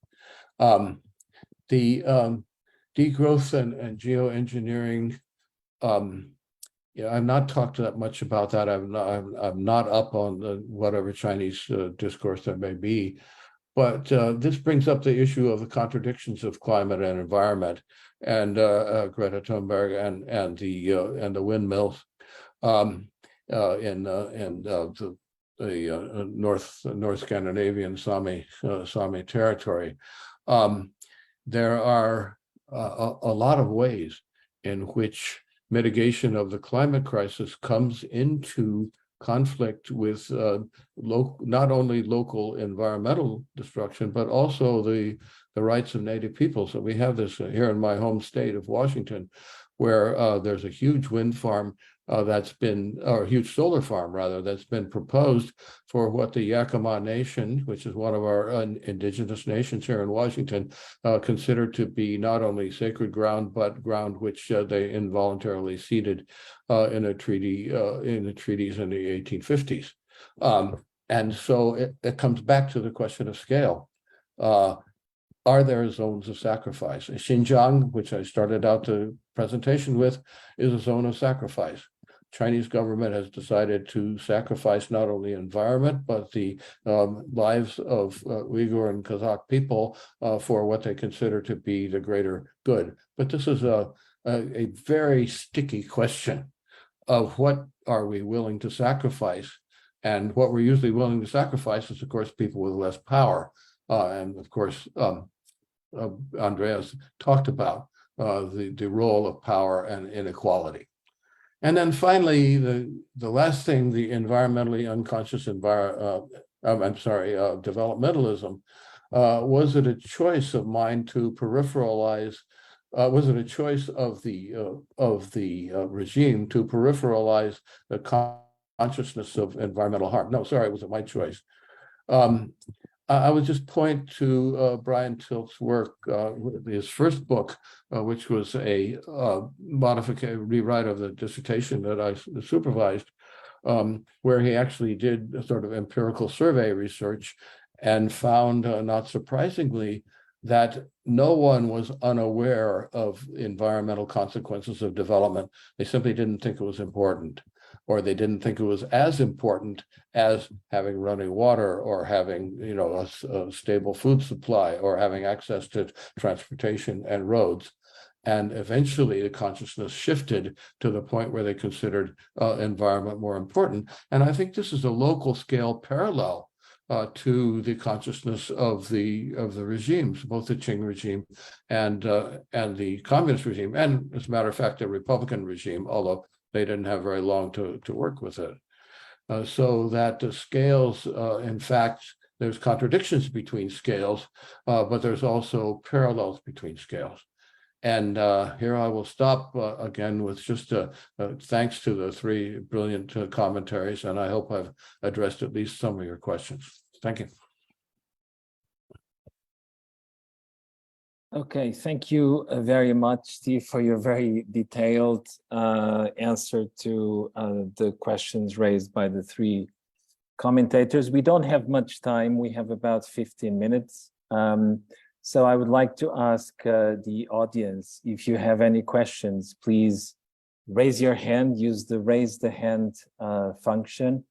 The degrowth and geoengineering. I've not talked that much about that. I'm not up on whatever Chinese discourse there may be, but this brings up the issue of the contradictions of climate and environment, and Greta Thunberg and the windmills in the North Scandinavian Sami territory. There are a lot of ways in which mitigation of the climate crisis comes into conflict with not only local environmental destruction, but also the rights of Native peoples. So we have this here in my home state of Washington, where there's a huge wind farm or a huge solar farm rather, that's been proposed for what the Yakama Nation, which is one of our indigenous nations here in Washington, consider to be not only sacred ground, but ground which they involuntarily ceded in a treaty in the treaties in the 1850s. And so it comes back to the question of scale. Are there zones of sacrifice? Xinjiang, which I started out the presentation with, is a zone of sacrifice. Chinese government has decided to sacrifice not only environment, but the lives of Uyghur and Kazakh people for what they consider to be the greater good. But this is a very sticky question of what are we willing to sacrifice? And what we're usually willing to sacrifice is, of course, people with less power. And of course, Andreas talked about the role of power and inequality. And then finally, the last thing, the environmentally unconscious developmentalism. Was it a choice of mine to peripheralize? Was it a choice of the regime to peripheralize the consciousness of environmental harm? No, sorry, it wasn't my choice. I would just point to Brian Tilt's work, his first book, which was a rewrite of the dissertation that I supervised, where he actually did a sort of empirical survey research and found, not surprisingly, that no one was unaware of environmental consequences of development. They simply didn't think it was important, or they didn't think it was as important as having running water, or having, a stable food supply, or having access to transportation and roads. And eventually the consciousness shifted to the point where they considered environment more important. And I think this is a local scale parallel to the consciousness of the regimes, both the Qing regime and the communist regime, and as a matter of fact, the Republican regime, although they didn't have very long to work with it. So that the scales, in fact, there's contradictions between scales, but there's also parallels between scales. And here I will stop again with just thanks to the three brilliant commentaries, and I hope I've addressed at least some of your questions. Thank you. Okay, thank you very much, Steve, for your very detailed answer to the questions raised by the three commentators. We don't have much time. We have about 15 minutes. So I would like to ask the audience, if you have any questions, please raise your hand, use the raise the hand function,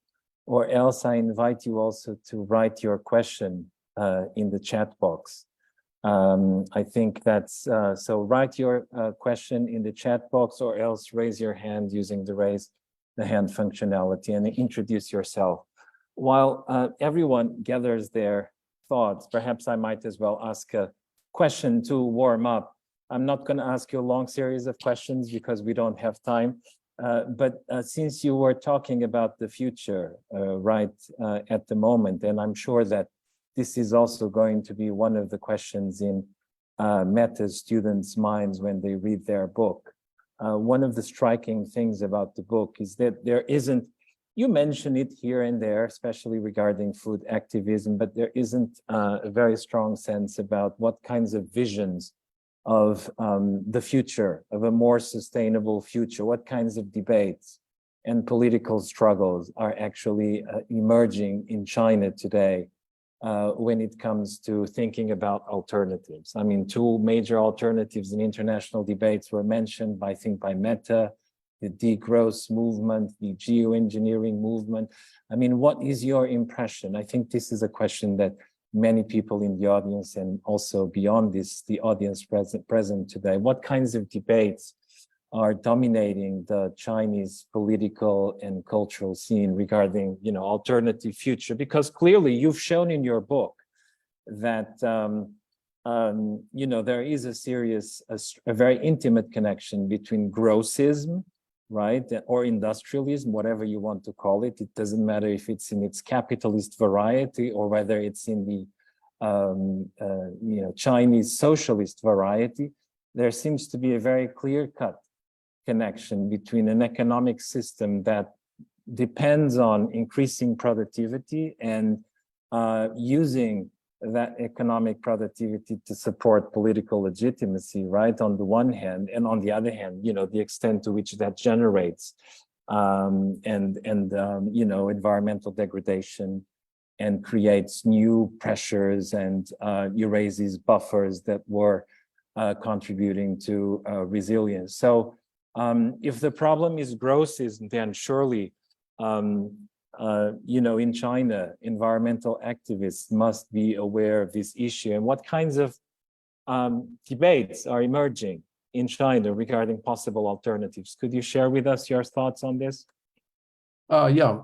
or else I invite you also to write your question in the chat box. I think that's, so write your question in the chat box, or else raise your hand using the raise the hand functionality and introduce yourself. While everyone gathers their thoughts, perhaps I might as well ask a question to warm up. I'm not going to ask you a long series of questions because we don't have time. But since you were talking about the future right at the moment, and I'm sure that this is also going to be one of the questions in Meta's students' minds when they read their book. One of the striking things about the book is that there isn't, you mention it here and there, especially regarding food activism, but there isn't a very strong sense about what kinds of visions of the future, of a more sustainable future, what kinds of debates and political struggles are actually emerging in China today when it comes to thinking about alternatives. I mean, two major alternatives in international debates were mentioned, I think, by Meta, the degrowth movement, the geoengineering movement. I mean, what is your impression? I think this is a question that many people in the audience and also beyond this, the audience present today, what kinds of debates are dominating the Chinese political and cultural scene regarding, you know, alternative future? Because clearly you've shown in your book that, you know, there is a very intimate connection between grossism, right, or industrialism, whatever you want to call it. It doesn't matter if it's in its capitalist variety or whether it's in the, you know, Chinese socialist variety. There seems to be a very clear-cut connection between an economic system that depends on increasing productivity and using that economic productivity to support political legitimacy, right, on the one hand, and on the other hand, you know, the extent to which that generates you know, environmental degradation and creates new pressures and erases buffers that were contributing to resilience. So if the problem is grossism, then surely, you know, in China, environmental activists must be aware of this issue. And what kinds of debates are emerging in China regarding possible alternatives? Could you share with us your thoughts on this? Yeah,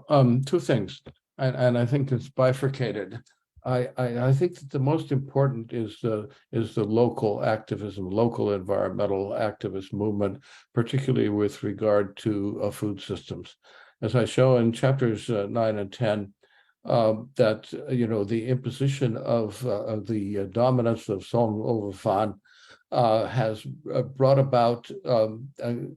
two things, and I think it's bifurcated. I think that the most important is the local activism, local environmental activist movement, particularly with regard to food systems. As I show in chapters 9 and 10, that, you know, the imposition of the dominance of Song over Fan has brought about,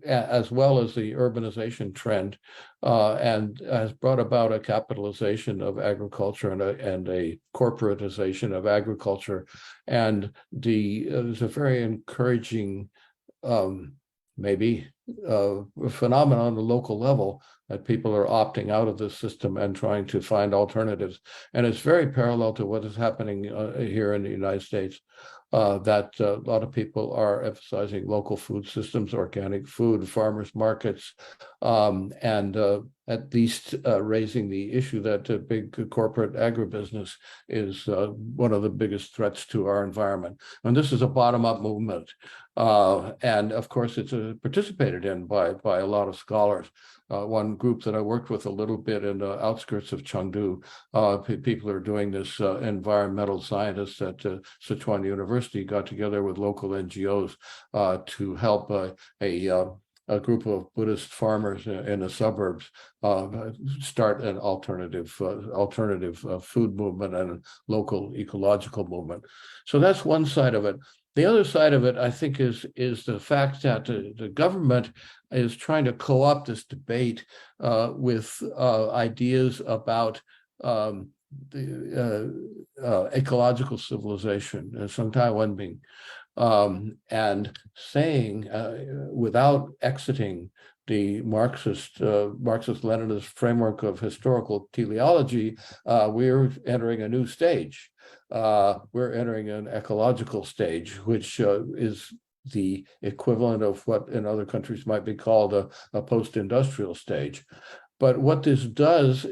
as well as the urbanization trend, and has brought about a capitalization of agriculture and a corporatization of agriculture. And there's a very encouraging, maybe, phenomenon on the local level that people are opting out of this system and trying to find alternatives. And it's very parallel to what is happening here in the United States. That a lot of people are emphasizing local food systems, organic food, farmers markets, and at least raising the issue that big corporate agribusiness is one of the biggest threats to our environment. And this is a bottom-up movement. And of course, it's participated in by a lot of scholars. One group that I worked with a little bit in the outskirts of Chengdu, people are doing this, environmental scientists at Sichuan University got together with local NGOs to help a group of Buddhist farmers in the suburbs start an alternative food movement and local ecological movement. So that's one side of it. The other side of it, I think, is the fact that the government is trying to co-opt this debate with ideas about the ecological civilization, Song Taiwan Bing, and saying, without exiting the Marxist-Leninist framework of historical teleology, we're entering a new stage. We're entering an ecological stage, which is the equivalent of what in other countries might be called a post-industrial stage. But what this does,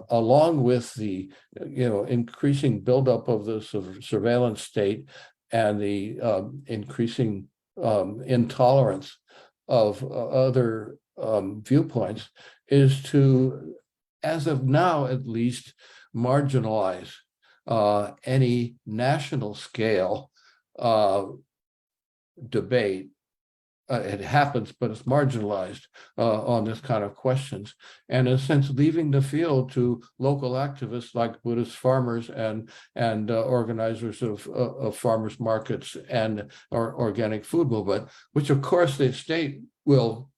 along with the increasing buildup of the surveillance state and the increasing intolerance of other viewpoints, is to, as of now at least, marginalize any national scale debate. It happens, but it's marginalized on this kind of questions, and in a sense leaving the field to local activists like Buddhist farmers and organizers of farmers markets and organic food movement, which of course the state will,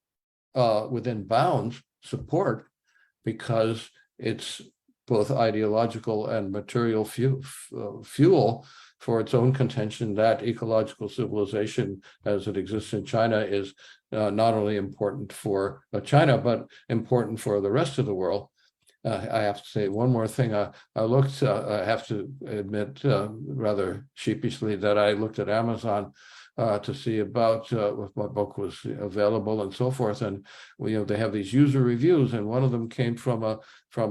within bounds, support, because it's both ideological and material fuel for its own contention that ecological civilization as it exists in China is not only important for China, but important for the rest of the world. I have to say one more thing. I have to admit rather sheepishly that I looked at Amazon to see about if my book was available and so forth, and they have these user reviews, and one of them came from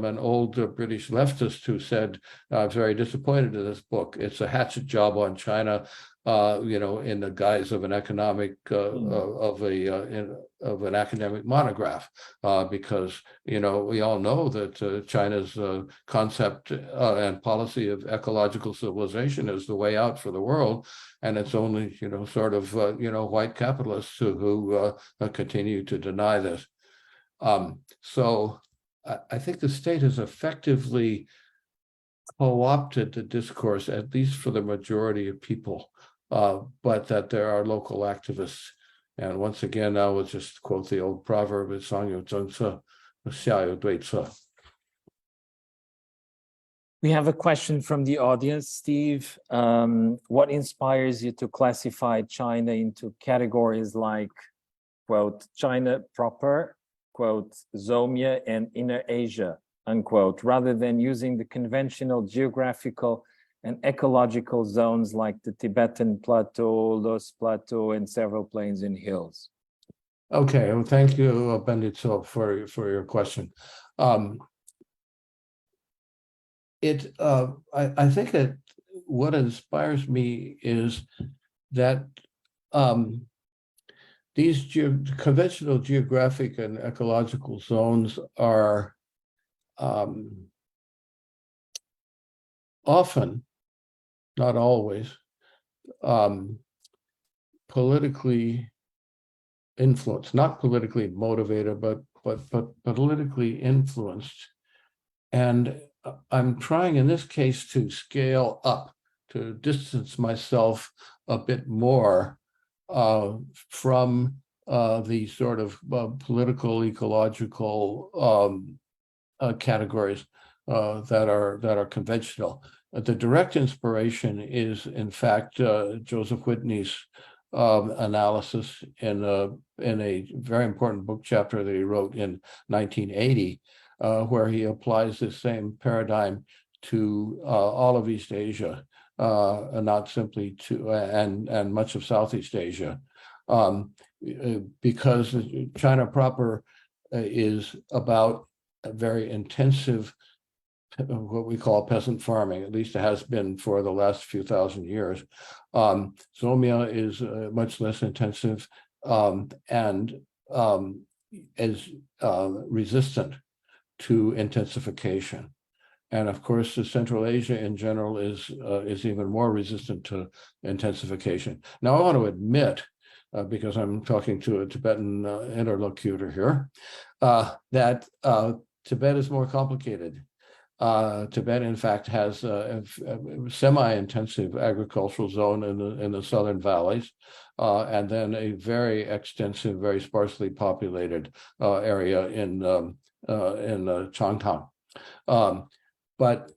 an old British leftist who said, "I'm very disappointed in this book. It's a hatchet job on China, in the guise of an economic of an academic monograph, because we all know that China's concept and policy of ecological civilization is the way out for the world, and it's only sort of white capitalists who continue to deny this." So I think the state has effectively co-opted the discourse, at least for the majority of people, but that there are local activists. And once again, I will just quote the old proverb, "We have a question from the audience, Steve. What inspires you to classify China into categories like, quote, China proper, quote, Zomia and Inner Asia, unquote, rather than using the conventional geographical and ecological zones like the Tibetan Plateau, Loess Plateau, and several plains and hills? Okay, well, thank you, Bendito, for your question. I think that what inspires me is that these conventional geographic and ecological zones are often, not always, politically influenced, not politically motivated, but politically influenced. And I'm trying in this case to scale up, to distance myself a bit more from the sort of political, ecological categories that are conventional. The direct inspiration is, in fact, Joseph Whitney's analysis in a very important book chapter that he wrote in 1980, where he applies this same paradigm to all of East Asia, not simply to and much of Southeast Asia, because China proper is about a very intensive, what we call peasant farming. At least it has been for the last few thousand years. Zomia is much less intensive and is resistant to intensification. And of course, Central Asia in general is even more resistant to intensification. Now, I want to admit, because I'm talking to a Tibetan interlocutor here, that Tibet is more complicated. Tibet, in fact, has a semi-intensive agricultural zone in the southern valleys, and then a very extensive, very sparsely populated area in Changtang. But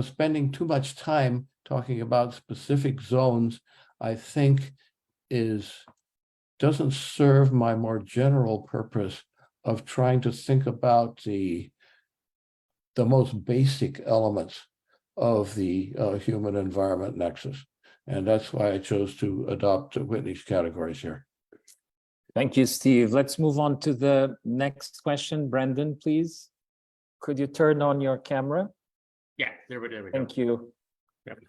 spending too much time talking about specific zones I think doesn't serve my more general purpose of trying to think about the most basic elements of the human environment nexus. And that's why I chose to adopt Whitney's categories here. Thank you, Steve. Let's move on to the next question. Brendan, please. Could you turn on your camera? Yeah, there we go. Thank you. Yep.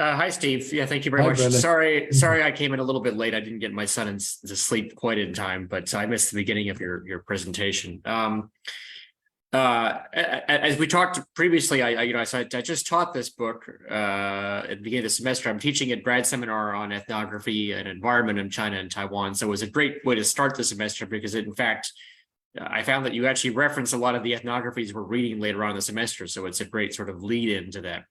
Hi, Steve. Yeah, thank you very Hi, much. Brendan. Sorry, I came in a little bit late. I didn't get my son to sleep quite in time, but I missed the beginning of your presentation. As we talked previously, I just taught this book at the beginning of the semester. I'm teaching a grad seminar on ethnography and environment in China and Taiwan. So it was a great way to start the semester because in fact, I found that you actually reference a lot of the ethnographies we're reading later on in the semester. So it's a great sort of lead into that.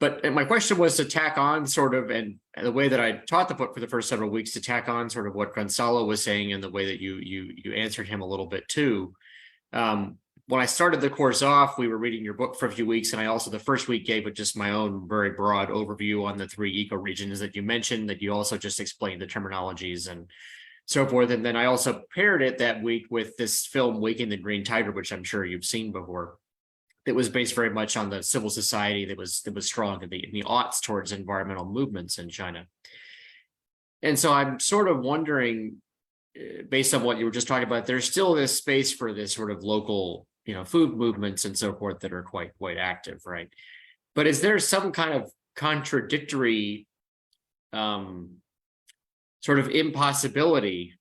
But my question was to tack on sort of, and the way that I taught the book for the first several weeks, to tack on sort of what Gonzalo was saying and the way that you answered him a little bit too. When I started the course off, we were reading your book for a few weeks, and I also the first week gave it just my own very broad overview on the 3 ecoregions that you mentioned, that you also just explained the terminologies and so forth. And then I also paired it that week with this film, Waking the Green Tiger, which I'm sure you've seen before. That was based very much on the civil society that was strong in the aughts towards environmental movements in China. And so I'm sort of wondering, based on what you were just talking about, there's still this space for this sort of local, food movements and so forth that are quite active, right? But is there some kind of contradictory sort of impossibility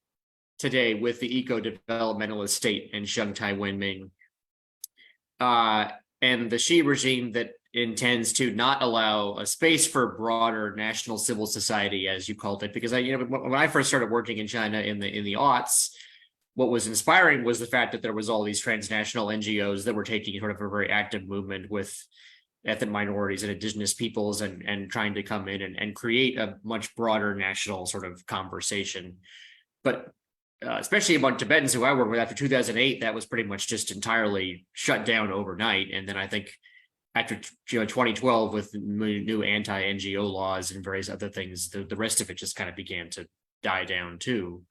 today with the eco-developmentalist state in Shanghai Wenming and the Xi regime that intends to not allow a space for broader national civil society, as you called it? Because when I first started working in China in the aughts, what was inspiring was the fact that there was all these transnational NGOs that were taking sort of a very active movement with ethnic minorities and indigenous peoples and trying to come in and create a much broader national sort of conversation. But especially among Tibetans who I work with after 2008, that was pretty much just entirely shut down overnight. And then I think after 2012 with new anti-NGO laws and various other things, the rest of it just kind of began to die down too.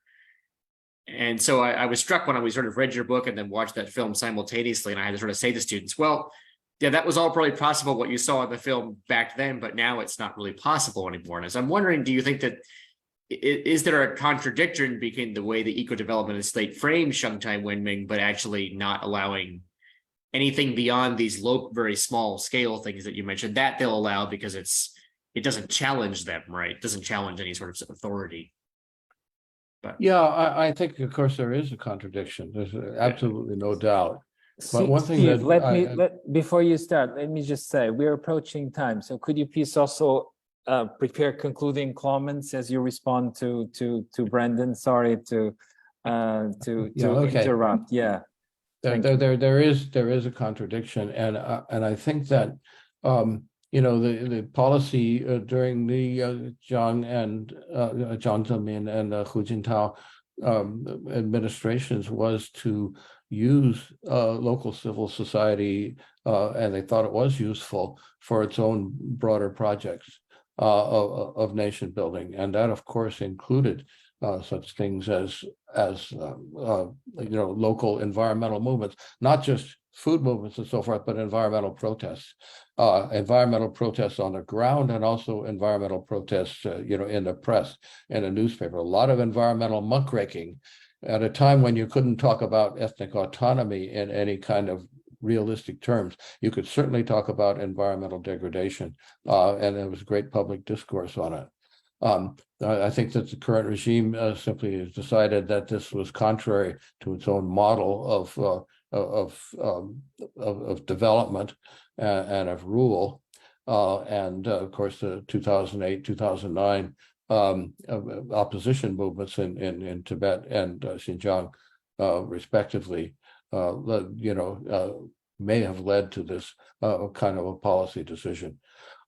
And so I was struck when we sort of read your book and then watched that film simultaneously, and I had to sort of say to students, well, yeah, that was all probably possible what you saw in the film back then, but now it's not really possible anymore. And as I'm wondering, do you think that is there a contradiction between the way the eco-development state frames Shanghai Wenming, but actually not allowing anything beyond these low, very small scale things that you mentioned that they'll allow because it doesn't challenge them, right? It doesn't challenge any sort of authority. But yeah, I think of course there is a contradiction. There's absolutely no doubt. But one thing Steve, that before you start, let me just say we're approaching time. So could you please also prepare concluding comments as you respond to Brendan? Sorry to interrupt. Yeah. There is a contradiction, and I think that the policy during the Jiang Zemin and Hu Jintao administrations was to use local civil society, and they thought it was useful for its own broader projects of nation building, and that of course included such things as local environmental movements, not just food movements and so forth, but environmental protests on the ground, and also environmental protests, in the press and a newspaper. A lot of environmental muckraking at a time when you couldn't talk about ethnic autonomy in any kind of realistic terms. You could certainly talk about environmental degradation, and there was great public discourse on it. I think that the current regime simply has decided that this was contrary to its own model of development and of rule, and of course the 2008, 2009 opposition movements in Tibet and Xinjiang, respectively, may have led to this kind of a policy decision.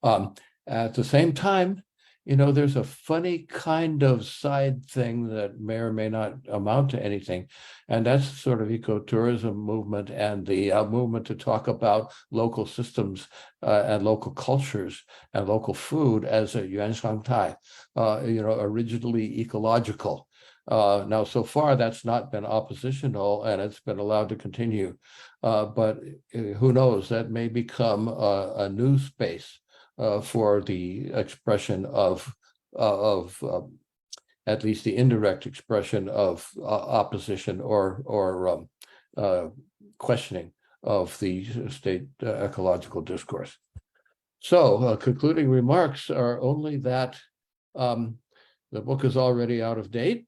At the same time, there's a funny kind of side thing that may or may not amount to anything. And that's sort of ecotourism movement and the movement to talk about local systems and local cultures and local food as a yuan shang tai, originally ecological. Now, so far, that's not been oppositional and it's been allowed to continue. But who knows, that may become a new space for the expression of at least the indirect expression of opposition or questioning of the state ecological discourse. So concluding remarks are only that the book is already out of date.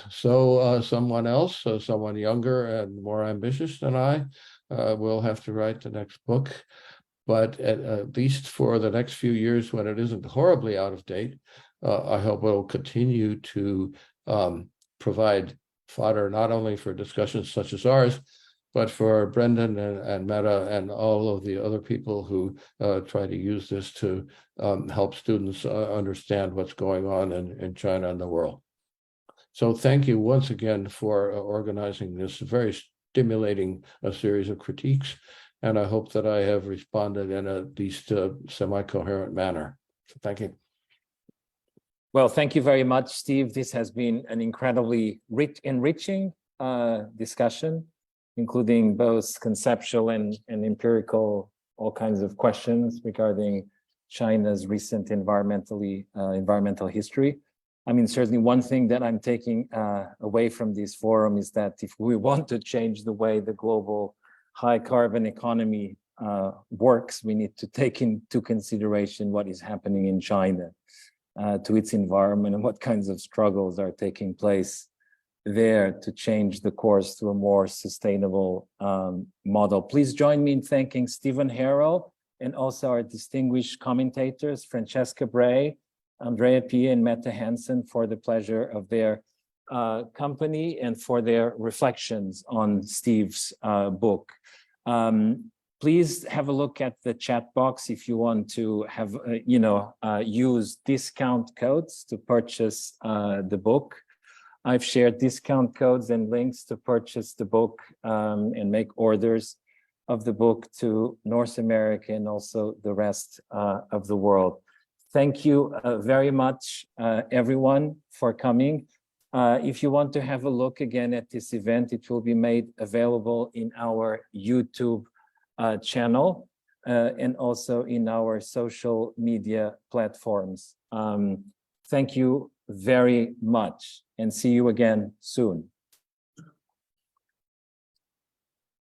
So someone else, someone younger and more ambitious than I, will have to write the next book. But at least for the next few years, when it isn't horribly out of date, I hope it will continue to provide fodder not only for discussions such as ours, but for Brendan and Meta and all of the other people who try to use this to help students understand what's going on in China and the world. So thank you once again for organizing this very stimulating series of critiques. And I hope that I have responded in at least a semi-coherent manner. So thank you. Well, thank you very much, Steve. This has been an incredibly enriching discussion, including both conceptual and empirical, all kinds of questions regarding China's recent environmental history. I mean, certainly one thing that I'm taking away from this forum is that if we want to change the way the global high carbon economy works, we need to take into consideration what is happening in China to its environment and what kinds of struggles are taking place there to change the course to a more sustainable model. Please join me in thanking Stevan Harrell and also our distinguished commentators, Francesca Bray, Andrea Pia, and Mette Hansen, for the pleasure of their company and for their reflections on Steve's book. Please have a look at the chat box if you want to have, use discount codes to purchase the book. I've shared discount codes and links to purchase the book and make orders of the book to North America and also the rest of the world. Thank you very much, everyone, for coming. If you want to have a look again at this event, it will be made available in our YouTube channel and also in our social media platforms. Thank you very much and see you again soon.